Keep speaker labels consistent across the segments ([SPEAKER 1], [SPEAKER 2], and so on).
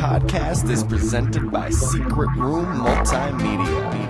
[SPEAKER 1] podcast is presented by Secret Room Multimedia.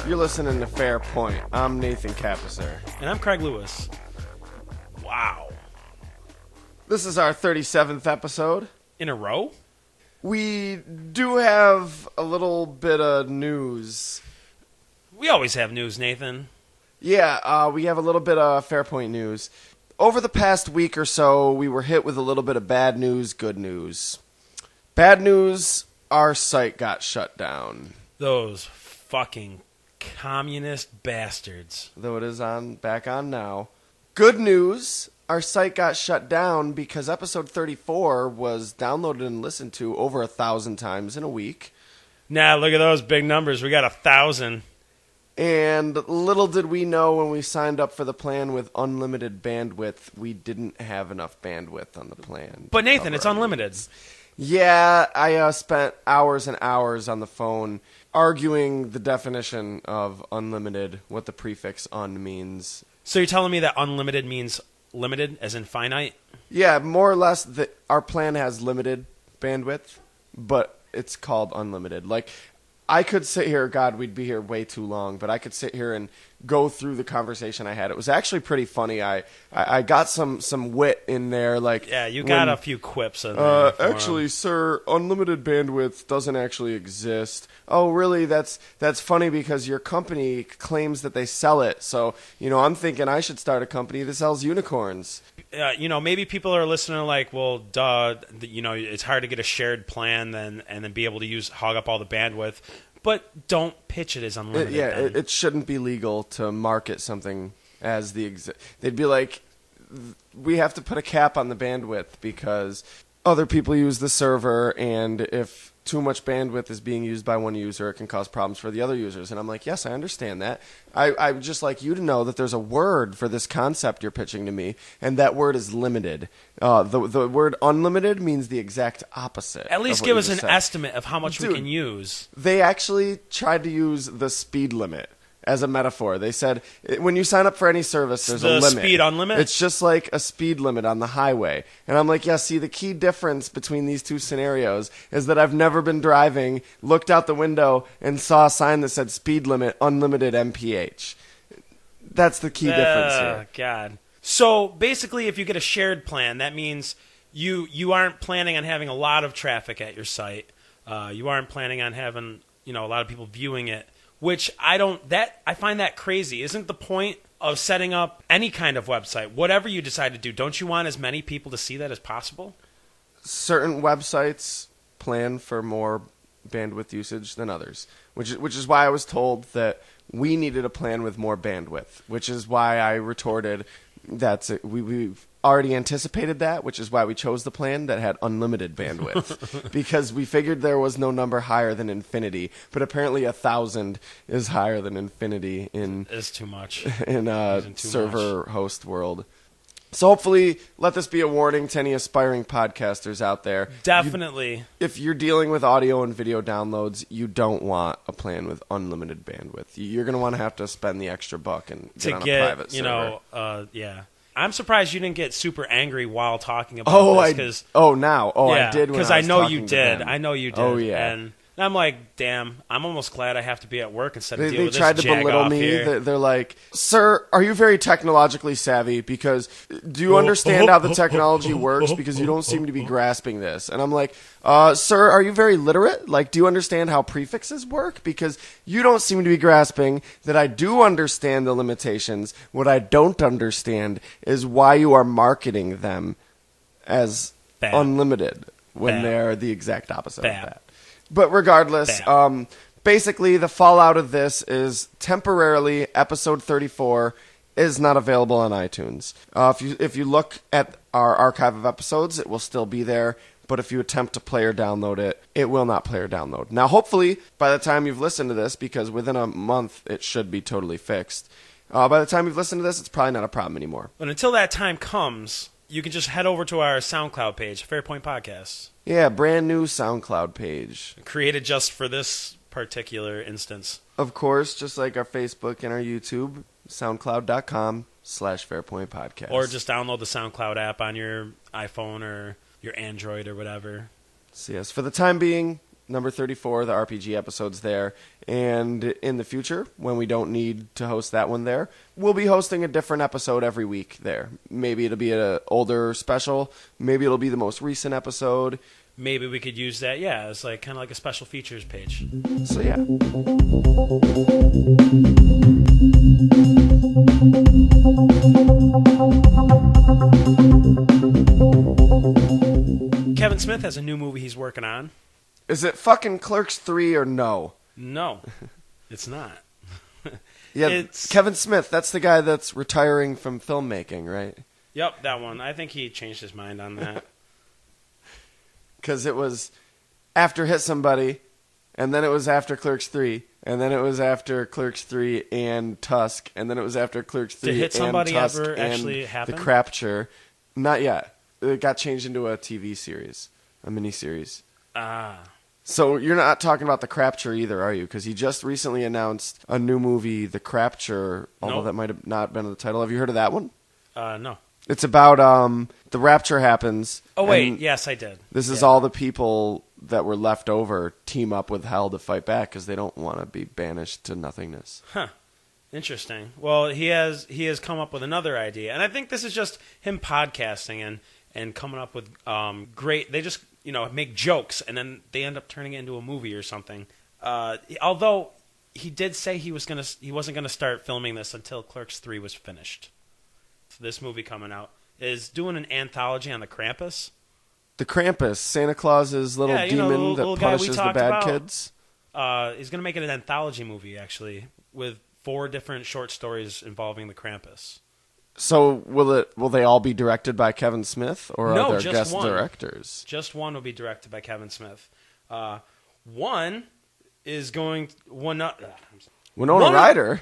[SPEAKER 1] You're listening to Fair Point. I'm Nathan Capisser.
[SPEAKER 2] And I'm Craig Lewis. Wow.
[SPEAKER 1] This is our 37th episode.
[SPEAKER 2] In a row?
[SPEAKER 1] We do have a little bit of news.
[SPEAKER 2] We always have news, Nathan.
[SPEAKER 1] Yeah, we have a little bit of Fair Point news. Over the past week or so, we were hit with a little bit of bad news, good news. Bad news, our site got shut down.
[SPEAKER 2] Those fucking communist bastards.
[SPEAKER 1] Though it is back on now. Good news, our site got shut down because episode 34 was downloaded and listened to over 1,000 times in a week.
[SPEAKER 2] Nah, look at those big numbers. We got 1,000.
[SPEAKER 1] And little did we know when we signed up for the plan with unlimited bandwidth, we didn't have enough bandwidth on the plan.
[SPEAKER 2] But Nathan, it's unlimited.
[SPEAKER 1] Yeah, I spent hours and hours on the phone arguing the definition of unlimited, what the prefix un means.
[SPEAKER 2] So you're telling me that unlimited means limited, as in finite?
[SPEAKER 1] Yeah, more or less, our plan has limited bandwidth, but it's called unlimited. Like, I could sit here, God, we'd be here way too long, but I could sit here and go through the conversation I had. It was actually pretty funny. I got some wit in there. Like,
[SPEAKER 2] yeah, you got a few quips in there.
[SPEAKER 1] Actually, sir, unlimited bandwidth doesn't actually exist. Oh, really? That's funny because your company claims that they sell it. So, I'm thinking I should start a company that sells unicorns.
[SPEAKER 2] Maybe people are listening like, well, duh, it's hard to get a shared plan and then be able to hog up all the bandwidth. But don't pitch it as unlimited.
[SPEAKER 1] It shouldn't be legal to market something as they'd be like, we have to put a cap on the bandwidth because other people use the server, and if too much bandwidth is being used by one user, it can cause problems for the other users. And I'm like, yes, I understand that. I would just like you to know that there's a word for this concept you're pitching to me, and that word is limited. The word unlimited means the exact opposite.
[SPEAKER 2] At least give us an estimate of how much we can use.
[SPEAKER 1] They actually tried to use the speed limit as a metaphor. They said, when you sign up for any service, there's a limit.
[SPEAKER 2] The speed unlimit?
[SPEAKER 1] It's just like a speed limit on the highway. And I'm like, yeah, see, the key difference between these two scenarios is that I've never been driving, looked out the window, and saw a sign that said speed limit, unlimited MPH. That's the key difference here.
[SPEAKER 2] Oh, God. So, basically, if you get a shared plan, that means you aren't planning on having a lot of traffic at your site. You aren't planning on having, a lot of people viewing it. Which I find that crazy. Isn't the point of setting up any kind of website, whatever you decide to do, don't you want as many people to see that as possible?
[SPEAKER 1] Certain websites plan for more bandwidth usage than others, which is why I was told that we needed a plan with more bandwidth, which is why I retorted that's it. We've already anticipated that, which is why we chose the plan that had unlimited bandwidth because we figured there was no number higher than infinity, but apparently 1,000 is higher than infinity in
[SPEAKER 2] it's too much
[SPEAKER 1] in server host world. So hopefully, let this be a warning to any aspiring podcasters out there.
[SPEAKER 2] Definitely.
[SPEAKER 1] If you're dealing with audio and video downloads, you don't want a plan with unlimited bandwidth. You're going to have to spend the extra buck and get on a private server.
[SPEAKER 2] Yeah. I'm surprised you didn't get super angry while talking about this.
[SPEAKER 1] I did
[SPEAKER 2] because I know you did.
[SPEAKER 1] I
[SPEAKER 2] know you did.
[SPEAKER 1] Oh, yeah.
[SPEAKER 2] And I'm like, damn, I'm almost glad I have to be at work instead of dealing with this
[SPEAKER 1] They tried to belittle me.
[SPEAKER 2] Here.
[SPEAKER 1] They're like, sir, are you very technologically savvy? Because do you understand how the technology works? Because you don't seem to be grasping this. And I'm like, sir, are you very literate? Like, do you understand how prefixes work? Because you don't seem to be grasping that I do understand the limitations. What I don't understand is why you are marketing them as unlimited. when
[SPEAKER 2] Bad.
[SPEAKER 1] they're the exact opposite
[SPEAKER 2] Bad.
[SPEAKER 1] of that. But regardless,
[SPEAKER 2] Bad.
[SPEAKER 1] basically the fallout of this is temporarily episode 34 is not available on iTunes. If you look at our archive of episodes, it will still be there. But if you attempt to play or download it, it will not play or download. Now, hopefully, by the time you've listened to this, because within a month it should be totally fixed, by the time you've listened to this, it's probably not a problem anymore.
[SPEAKER 2] But until that time comes, you can just head over to our SoundCloud page, Fairpoint Podcast.
[SPEAKER 1] Yeah, brand new SoundCloud page.
[SPEAKER 2] Created just for this particular instance.
[SPEAKER 1] Of course, just like our Facebook and our YouTube, soundcloud.com/Fairpoint Podcast.
[SPEAKER 2] Or just download the SoundCloud app on your iPhone or your Android or whatever.
[SPEAKER 1] So yes, for the time being, number 34, the RPG episode's there. And in the future, when we don't need to host that one there, we'll be hosting a different episode every week there. Maybe it'll be an older special. Maybe it'll be the most recent episode.
[SPEAKER 2] Maybe we could use that, as like kind of like a special features page.
[SPEAKER 1] So yeah.
[SPEAKER 2] Kevin Smith has a new movie he's working on.
[SPEAKER 1] Is it fucking Clerks 3 or no?
[SPEAKER 2] No, it's not.
[SPEAKER 1] Yeah,
[SPEAKER 2] It's-
[SPEAKER 1] Kevin Smith, that's the guy that's retiring from filmmaking, right?
[SPEAKER 2] Yep, that one. I think he changed his mind on that.
[SPEAKER 1] Because it was after Hit Somebody, and then it was after Clerks 3, and then it was after Clerks 3 and Tusk, and then it was after Clerks 3
[SPEAKER 2] Did Hit Somebody
[SPEAKER 1] and Tusk
[SPEAKER 2] ever
[SPEAKER 1] and
[SPEAKER 2] actually happen?
[SPEAKER 1] The Crapture. Not yet. It got changed into a TV series, a miniseries.
[SPEAKER 2] Ah.
[SPEAKER 1] So you're not talking about The Crapture either, are you? Because he just recently announced a new movie, The Crapture, although
[SPEAKER 2] Nope.
[SPEAKER 1] that might have not been the title. Have you heard of that one?
[SPEAKER 2] No.
[SPEAKER 1] It's about the rapture happens.
[SPEAKER 2] Oh, wait.
[SPEAKER 1] and
[SPEAKER 2] Yes, I did.
[SPEAKER 1] This is
[SPEAKER 2] Yeah.
[SPEAKER 1] all the people that were left over team up with hell to fight back because they don't want to be banished to nothingness.
[SPEAKER 2] Huh. Interesting. Well, he has come up with another idea, and I think this is just him podcasting and coming up with great. They just make jokes, and then they end up turning it into a movie or something. Although he did say he wasn't gonna start filming this until Clerks 3 was finished. So this movie coming out is doing an anthology on the Krampus.
[SPEAKER 1] The Krampus, Santa Claus's little demon that
[SPEAKER 2] little guy we
[SPEAKER 1] punishes the
[SPEAKER 2] talked
[SPEAKER 1] bad
[SPEAKER 2] about.
[SPEAKER 1] kids.
[SPEAKER 2] He's gonna make it an anthology movie actually with 4 different short stories involving the Krampus.
[SPEAKER 1] So will they all be directed by Kevin Smith, or
[SPEAKER 2] No,
[SPEAKER 1] are there
[SPEAKER 2] just
[SPEAKER 1] guest
[SPEAKER 2] one.
[SPEAKER 1] directors?
[SPEAKER 2] Just one will be directed by Kevin Smith. One is going
[SPEAKER 1] Winona
[SPEAKER 2] One-
[SPEAKER 1] Ryder.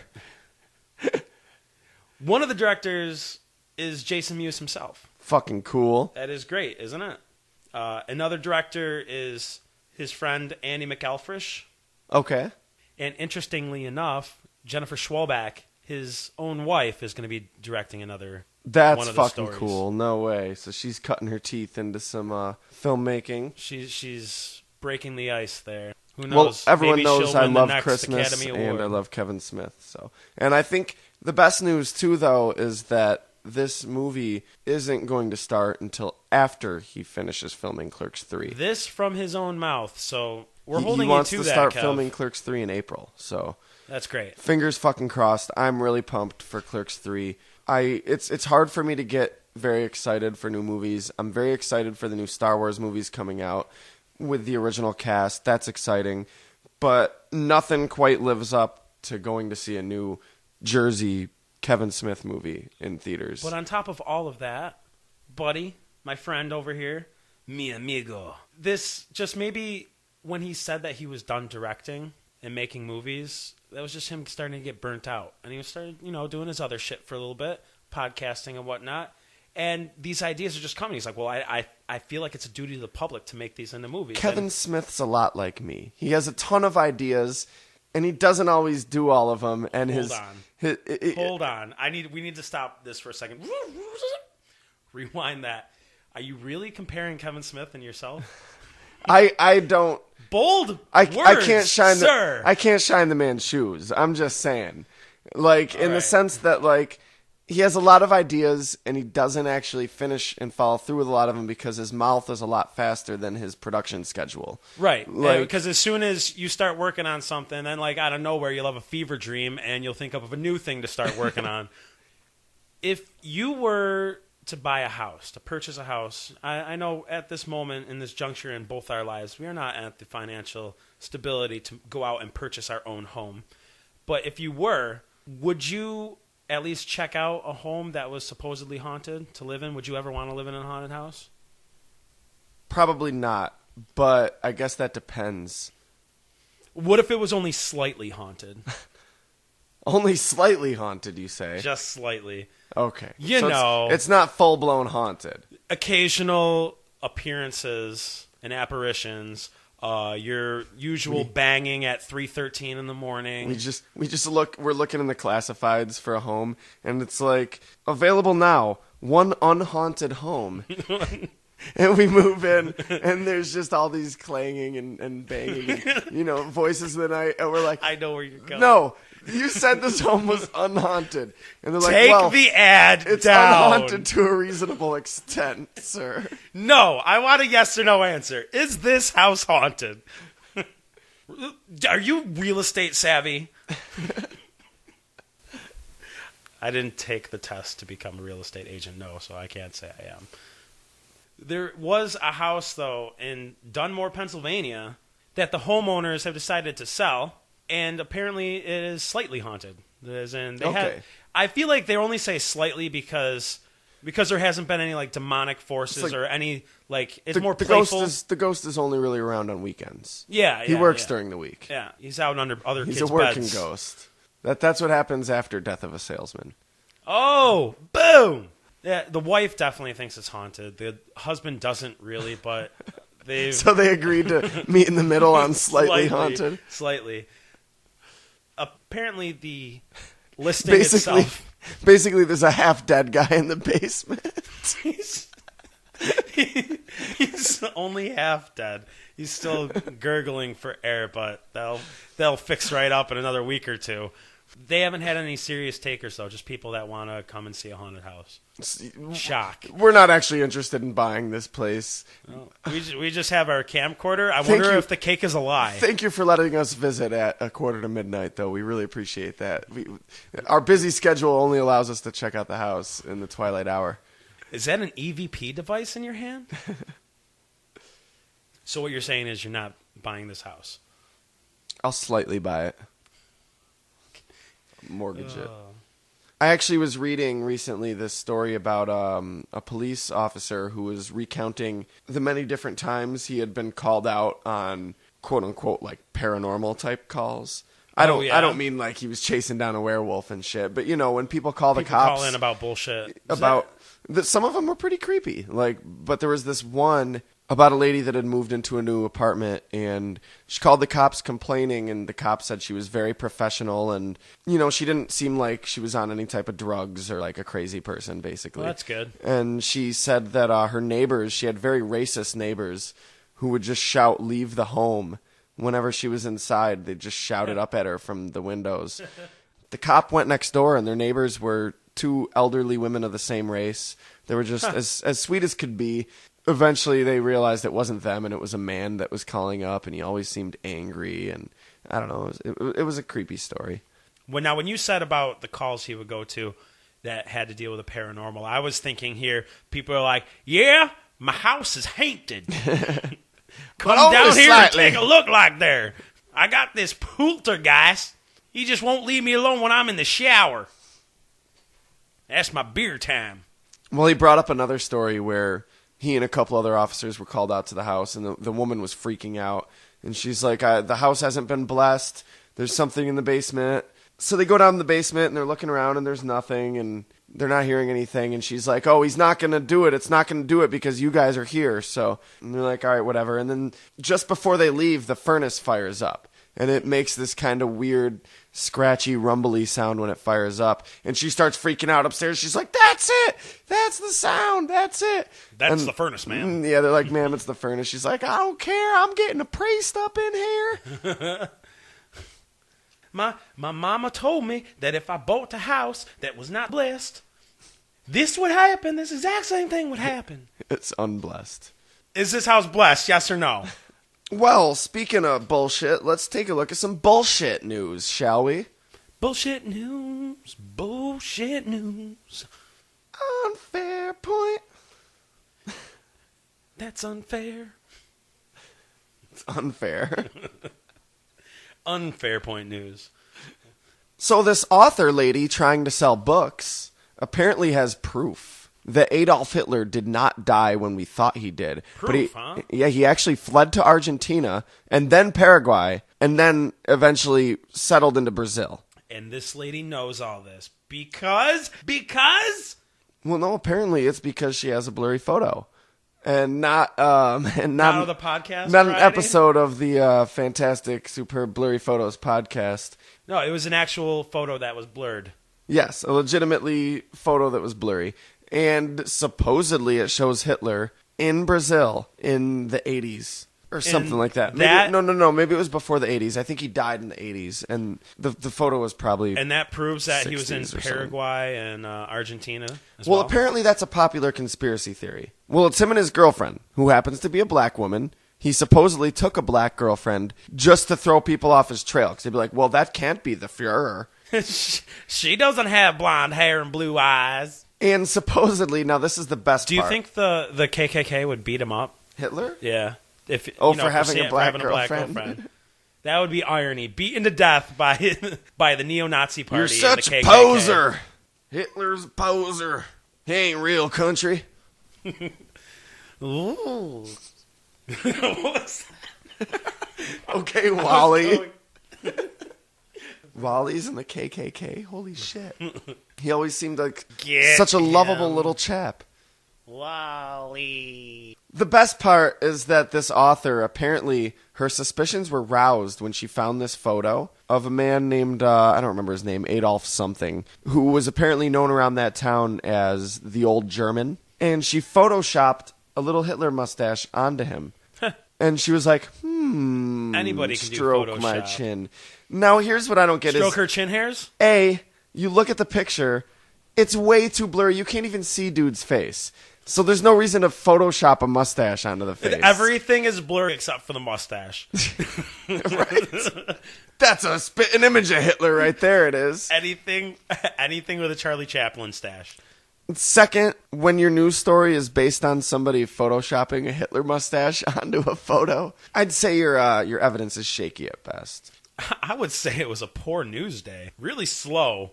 [SPEAKER 2] One of the directors is Jason Mewes himself.
[SPEAKER 1] Fucking cool.
[SPEAKER 2] That is great, isn't it? Another director is his friend Andy McElfresh.
[SPEAKER 1] Okay.
[SPEAKER 2] And interestingly enough, Jennifer Schwalbach, his own wife, is going to be directing another
[SPEAKER 1] That's
[SPEAKER 2] one of the
[SPEAKER 1] fucking
[SPEAKER 2] stories.
[SPEAKER 1] cool. No way. So she's cutting her teeth into some filmmaking.
[SPEAKER 2] She's breaking the ice there. Who
[SPEAKER 1] Well,
[SPEAKER 2] knows?
[SPEAKER 1] everyone
[SPEAKER 2] Maybe
[SPEAKER 1] knows
[SPEAKER 2] she'll
[SPEAKER 1] I
[SPEAKER 2] win the
[SPEAKER 1] love
[SPEAKER 2] next
[SPEAKER 1] Christmas
[SPEAKER 2] Academy
[SPEAKER 1] and
[SPEAKER 2] Award.
[SPEAKER 1] I love Kevin Smith. So, and I think the best news too, though, is that this movie isn't going to start until after he finishes filming Clerks 3.
[SPEAKER 2] This from his own mouth, so we're
[SPEAKER 1] He
[SPEAKER 2] holding
[SPEAKER 1] wants
[SPEAKER 2] you to
[SPEAKER 1] to
[SPEAKER 2] that,
[SPEAKER 1] start
[SPEAKER 2] Kev.
[SPEAKER 1] filming Clerks 3 in April. So
[SPEAKER 2] That's great.
[SPEAKER 1] fingers fucking crossed. I'm really pumped for Clerks 3. It's hard for me to get very excited for new movies. I'm very excited for the new Star Wars movies coming out with the original cast. That's exciting. But nothing quite lives up to going to see a new Jersey Kevin Smith movie in theaters.
[SPEAKER 2] But on top of all of that, buddy, my friend over here, mi amigo, this just maybe when he said that he was done directing and making movies, that was just him starting to get burnt out. And he started, doing his other shit for a little bit, podcasting and whatnot. And these ideas are just coming. He's like, well, I feel like it's a duty to the public to make these into movies.
[SPEAKER 1] Kevin
[SPEAKER 2] And
[SPEAKER 1] Smith's a lot like me. He has a ton of ideas, and he doesn't always do all of them. And
[SPEAKER 2] Hold on. We need to stop this for a second. Rewind that. Are you really comparing Kevin Smith and yourself?
[SPEAKER 1] I don't.
[SPEAKER 2] Bold
[SPEAKER 1] I
[SPEAKER 2] words,
[SPEAKER 1] can't shine
[SPEAKER 2] sir.
[SPEAKER 1] I can't shine the man's shoes. I'm just saying, like in the
[SPEAKER 2] right.
[SPEAKER 1] sense that like he has a lot of ideas and he doesn't actually finish and follow through with a lot of them because his mouth is a lot faster than his production schedule.
[SPEAKER 2] Right.
[SPEAKER 1] Like-
[SPEAKER 2] Because as soon as you start working on something, then like out of nowhere you'll have a fever dream and you'll think of a new thing to start working on. If you were to buy a house, to purchase a house, I know at this moment in this juncture in both our lives, we are not at the financial stability to go out and purchase our own home. But if you were, would you at least check out a home that was supposedly haunted to live in? Would you ever want to live in a haunted house?
[SPEAKER 1] Probably not, but I guess that depends.
[SPEAKER 2] What if it was only slightly haunted?
[SPEAKER 1] Only slightly haunted, you say?
[SPEAKER 2] Just slightly.
[SPEAKER 1] Okay.
[SPEAKER 2] You
[SPEAKER 1] so
[SPEAKER 2] know.
[SPEAKER 1] It's not full-blown haunted.
[SPEAKER 2] Occasional appearances and apparitions. Your usual banging at 3:13 in the morning.
[SPEAKER 1] We're looking in the classifieds for a home, and it's like, available now, one unhaunted home. And we move in, and there's just all these clanging and banging, and, voices of the night, and we're like,
[SPEAKER 2] I know where you're going.
[SPEAKER 1] No, you said this home was unhaunted. And they're like,
[SPEAKER 2] Take
[SPEAKER 1] well,
[SPEAKER 2] the ad
[SPEAKER 1] it's
[SPEAKER 2] down.
[SPEAKER 1] unhaunted to a reasonable extent, sir.
[SPEAKER 2] No, I want a yes or no answer. Is this house haunted? Are you real estate savvy? I didn't take the test to become a real estate agent, no, so I can't say I am. There was a house, though, in Dunmore, Pennsylvania, that the homeowners have decided to sell, and apparently it is slightly haunted. As in I feel like they only say slightly because there hasn't been any demonic forces or any it's more playful.
[SPEAKER 1] The ghost is only really around on weekends.
[SPEAKER 2] Yeah,
[SPEAKER 1] he works during the week.
[SPEAKER 2] Yeah, he's out under other kids' beds.
[SPEAKER 1] He's a working ghost. That's what happens after Death of a Salesman.
[SPEAKER 2] Oh, boom! Yeah, the wife definitely thinks it's haunted. The husband doesn't really, but
[SPEAKER 1] so they agreed to meet in the middle on slightly haunted.
[SPEAKER 2] Slightly. Apparently, the listing itself.
[SPEAKER 1] Basically, there's a half-dead guy in the basement.
[SPEAKER 2] He's only half dead. He's still gurgling for air, but they'll fix right up in another week or two. They haven't had any serious takers, though, just people that want to come and see a haunted house. Shock.
[SPEAKER 1] We're not actually interested in buying this place.
[SPEAKER 2] Well, we just have our camcorder. I wonder if the cake is a lie.
[SPEAKER 1] Thank you for letting us visit at 1:45, though. We really appreciate that. Our busy schedule only allows us to check out the house in the twilight hour.
[SPEAKER 2] Is that an EVP device in your hand? So what you're saying is you're not buying this house?
[SPEAKER 1] I'll slightly buy it. Mortgage it. I actually was reading recently this story about a police officer who was recounting the many different times he had been called out on quote unquote paranormal type calls. I don't mean like he was chasing down a werewolf and shit, but when people call the cops,
[SPEAKER 2] call in about bullshit.
[SPEAKER 1] Some of them were pretty creepy. But there was this one about a lady that had moved into a new apartment, and she called the cops complaining, and the cops said she was very professional, and she didn't seem like she was on any type of drugs or like a crazy person, basically.
[SPEAKER 2] Well, that's good.
[SPEAKER 1] And she said that her neighbors, she had very racist neighbors who would just shout, "Leave the home." Whenever she was inside, they just shouted up at her from the windows. The cop went next door, and their neighbors were two elderly women of the same race. They were just as sweet as could be. Eventually, they realized it wasn't them, and it was a man that was calling up, and he always seemed angry, and I don't know. It was a creepy story.
[SPEAKER 2] When you said about the calls he would go to that had to deal with the paranormal, I was thinking here, people are like, yeah, my house is haunted. Come down here and take a look like there. I got this poltergeist. He just won't leave me alone when I'm in the shower. That's my beer time.
[SPEAKER 1] Well, he brought up another story where he and a couple other officers were called out to the house, and the woman was freaking out. And she's like, the house hasn't been blessed. There's something in the basement. So they go down in the basement, and they're looking around, and there's nothing, and they're not hearing anything. And she's like, oh, he's not going to do it. It's not going to do it because you guys are here. And they're like, all right, whatever. And then just before they leave, the furnace fires up. And it makes this kind of weird, scratchy, rumbly sound when it fires up. And she starts freaking out upstairs. She's like, that's it. That's the sound. That's it.
[SPEAKER 2] That's the furnace, ma'am.
[SPEAKER 1] Yeah, they're like, ma'am, it's the furnace. She's like, I don't care. I'm getting a priest up in here.
[SPEAKER 2] My mama told me that if I bought a house that was not blessed, this would happen. This exact same thing would happen.
[SPEAKER 1] It's unblessed.
[SPEAKER 2] Is this house blessed, yes or no?
[SPEAKER 1] Well, speaking of bullshit, let's take a look at some bullshit news, shall we?
[SPEAKER 2] Bullshit news, bullshit news.
[SPEAKER 1] Unfair point.
[SPEAKER 2] That's unfair.
[SPEAKER 1] It's unfair.
[SPEAKER 2] Unfair point news.
[SPEAKER 1] So this author lady trying to sell books apparently has proof that Adolf Hitler did not die when we thought he did.
[SPEAKER 2] Proof, huh?
[SPEAKER 1] Yeah, he actually fled to Argentina and then Paraguay and then eventually settled into Brazil.
[SPEAKER 2] And this lady knows all this because
[SPEAKER 1] Well, no, apparently it's because she has a blurry photo. And not
[SPEAKER 2] of the podcast,
[SPEAKER 1] not an
[SPEAKER 2] Friday?
[SPEAKER 1] episode of the fantastic, superb blurry photos podcast.
[SPEAKER 2] No, it was an actual photo that was blurred.
[SPEAKER 1] Yes, a legitimately photo that was blurry, and supposedly it shows Hitler in Brazil in the 80s or something like that. Maybe, no. Maybe it was before the 80s. I think he died in the 80s, and the photo was probably.
[SPEAKER 2] And that proves that he was in
[SPEAKER 1] 60s or
[SPEAKER 2] Paraguay and Argentina as
[SPEAKER 1] Well,
[SPEAKER 2] well.
[SPEAKER 1] apparently that's a popular conspiracy theory. Well, it's him and his girlfriend, who happens to be a black woman. He supposedly took a black girlfriend just to throw people off his trail. Because they'd be like, well, that can't be the Fuhrer.
[SPEAKER 2] She doesn't have blonde hair and blue eyes.
[SPEAKER 1] And supposedly, now this is the best part.
[SPEAKER 2] Do you think the KKK would beat him up?
[SPEAKER 1] Hitler?
[SPEAKER 2] Yeah. If
[SPEAKER 1] for having a black girlfriend?
[SPEAKER 2] That would be irony. Beaten to death by the neo-Nazi party.
[SPEAKER 1] You're such
[SPEAKER 2] and the
[SPEAKER 1] a
[SPEAKER 2] KKK.
[SPEAKER 1] poser. Hitler's a poser. He ain't real country.
[SPEAKER 2] Ooh. What's that?
[SPEAKER 1] Okay, Wally. Wally's in the KKK? Holy shit. He always seemed like such a lovable little chap.
[SPEAKER 2] Wally.
[SPEAKER 1] The best part is that this author, apparently, her suspicions were roused when she found this photo of a man named, I don't remember his name, Adolf something, who was apparently known around that town as the Old German. And she photoshopped a little Hitler mustache onto him. And she was like,
[SPEAKER 2] Anybody can
[SPEAKER 1] stroke
[SPEAKER 2] do Photoshop.
[SPEAKER 1] my chin. Now, here's what I don't get
[SPEAKER 2] Stroke her chin hairs?
[SPEAKER 1] A, you look at the picture, it's way too blurry. You can't even see dude's face. So there's no reason to Photoshop a mustache onto the face.
[SPEAKER 2] Everything is blurry except for the mustache.
[SPEAKER 1] Right? That's a spitting image of Hitler right there, it is.
[SPEAKER 2] Anything with a Charlie Chaplin stash.
[SPEAKER 1] Second, when your news story is based on somebody photoshopping a Hitler mustache onto a photo, I'd say your evidence is shaky at best.
[SPEAKER 2] I would say it was a poor news day. Really slow.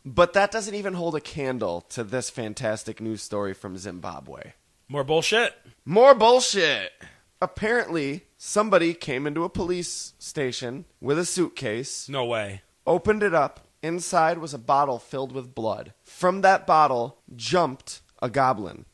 [SPEAKER 1] But that doesn't even hold a candle to this fantastic news story from Zimbabwe.
[SPEAKER 2] More bullshit.
[SPEAKER 1] More bullshit! Apparently, somebody came into a police station with a suitcase,
[SPEAKER 2] No way.
[SPEAKER 1] opened it up. Inside was a bottle filled with blood. From that bottle jumped a goblin.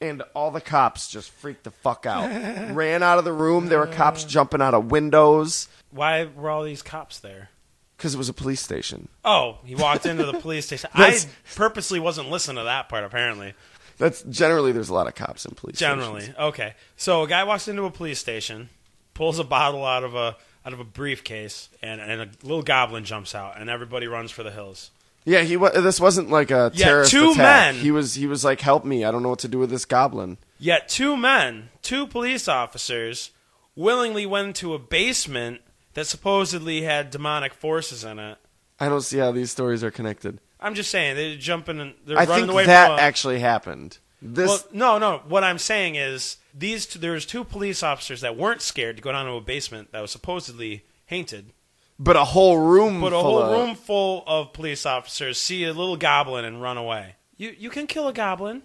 [SPEAKER 1] And all the cops just freaked the fuck out. Ran out of the room. There were cops jumping out of windows.
[SPEAKER 2] Why were all these cops there?
[SPEAKER 1] Because it was a police station.
[SPEAKER 2] Oh, he walked into the police station. I purposely wasn't listening to that part, apparently.
[SPEAKER 1] That's generally there's a lot of cops in police
[SPEAKER 2] Generally.
[SPEAKER 1] stations.
[SPEAKER 2] Okay. So a guy walks into a police station, pulls a bottle out of a briefcase, and a little goblin jumps out, and everybody runs for the hills.
[SPEAKER 1] Yeah, this wasn't like a terrorist
[SPEAKER 2] two
[SPEAKER 1] attack.
[SPEAKER 2] men.
[SPEAKER 1] He was like, help me, I don't know what to do with this goblin.
[SPEAKER 2] Yet two police officers, willingly went into a basement that supposedly had demonic forces in it.
[SPEAKER 1] I don't see how these stories are connected.
[SPEAKER 2] I'm just saying, they're jumping and they're
[SPEAKER 1] I
[SPEAKER 2] running
[SPEAKER 1] think
[SPEAKER 2] away
[SPEAKER 1] that
[SPEAKER 2] from
[SPEAKER 1] actually happened.
[SPEAKER 2] Well, no. What I'm saying is there was two police officers that weren't scared to go down to a basement that was supposedly haunted.
[SPEAKER 1] But a whole room
[SPEAKER 2] room full of police officers see a little goblin and run away. You can kill a goblin.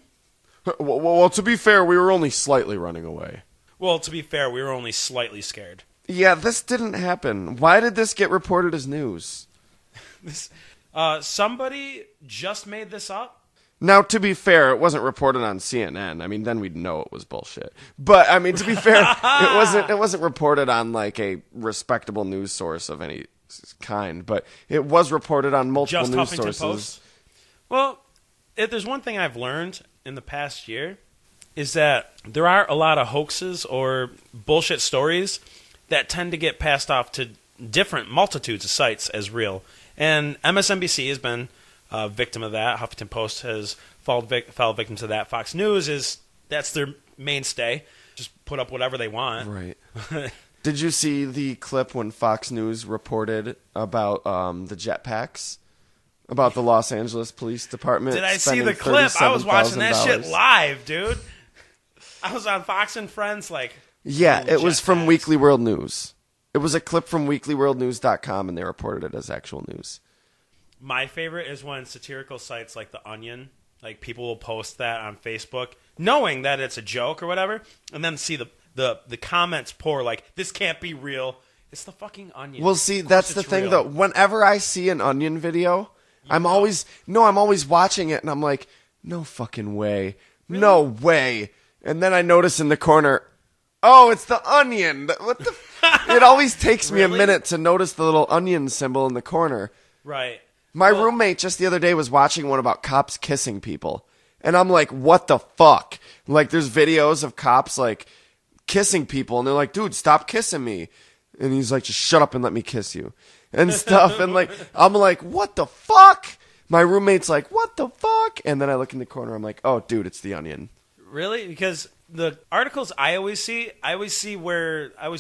[SPEAKER 1] Well, to be fair, we were only slightly running away.
[SPEAKER 2] Well, to be fair, we were only slightly scared.
[SPEAKER 1] Yeah, this didn't happen. Why did this get reported as news?
[SPEAKER 2] Somebody just made this up.
[SPEAKER 1] Now, to be fair, it wasn't reported on CNN. I mean, then we'd know it was bullshit. But I mean, to be fair, it wasn't reported on like a respectable news source of any kind. But it was reported on multiple news
[SPEAKER 2] Huffington
[SPEAKER 1] sources.
[SPEAKER 2] Post? Well, if there's one thing I've learned in the past year, is that there are a lot of hoaxes or bullshit stories that tend to get passed off to different multitudes of sites as real. And MSNBC has been a victim of that. Huffington Post has fallen victim to that. Fox News that's their mainstay. Just put up whatever they want.
[SPEAKER 1] Right. Did you see the clip when Fox News reported about the jetpacks? about the Los Angeles Police Department.
[SPEAKER 2] Did I see the clip? I was watching that shit live, dude. I was on Fox and Friends, like...
[SPEAKER 1] Yeah, it was from Weekly World News. It was a clip from weeklyworldnews.com, and they reported it as actual news.
[SPEAKER 2] My favorite is when satirical sites like The Onion, like people will post that on Facebook, knowing that it's a joke or whatever, and then see the comments pour like, this can't be real. It's the fucking Onion.
[SPEAKER 1] Well, see, that's the thing, though. Whenever I see an Onion video, I'm always watching it, and I'm like, no fucking way. Really? No way. And then I notice in the corner, oh, it's the Onion. What the... It always takes me a minute to notice the little onion symbol in the corner.
[SPEAKER 2] Right.
[SPEAKER 1] My roommate just the other day was watching one about cops kissing people. And I'm like, what the fuck? Like, there's videos of cops, like, kissing people. And they're like, dude, stop kissing me. And he's like, just shut up and let me kiss you. And stuff. And, like, I'm like, what the fuck? My roommate's like, what the fuck? And then I look in the corner. I'm like, oh, dude, it's the Onion.
[SPEAKER 2] Really? Because the articles I always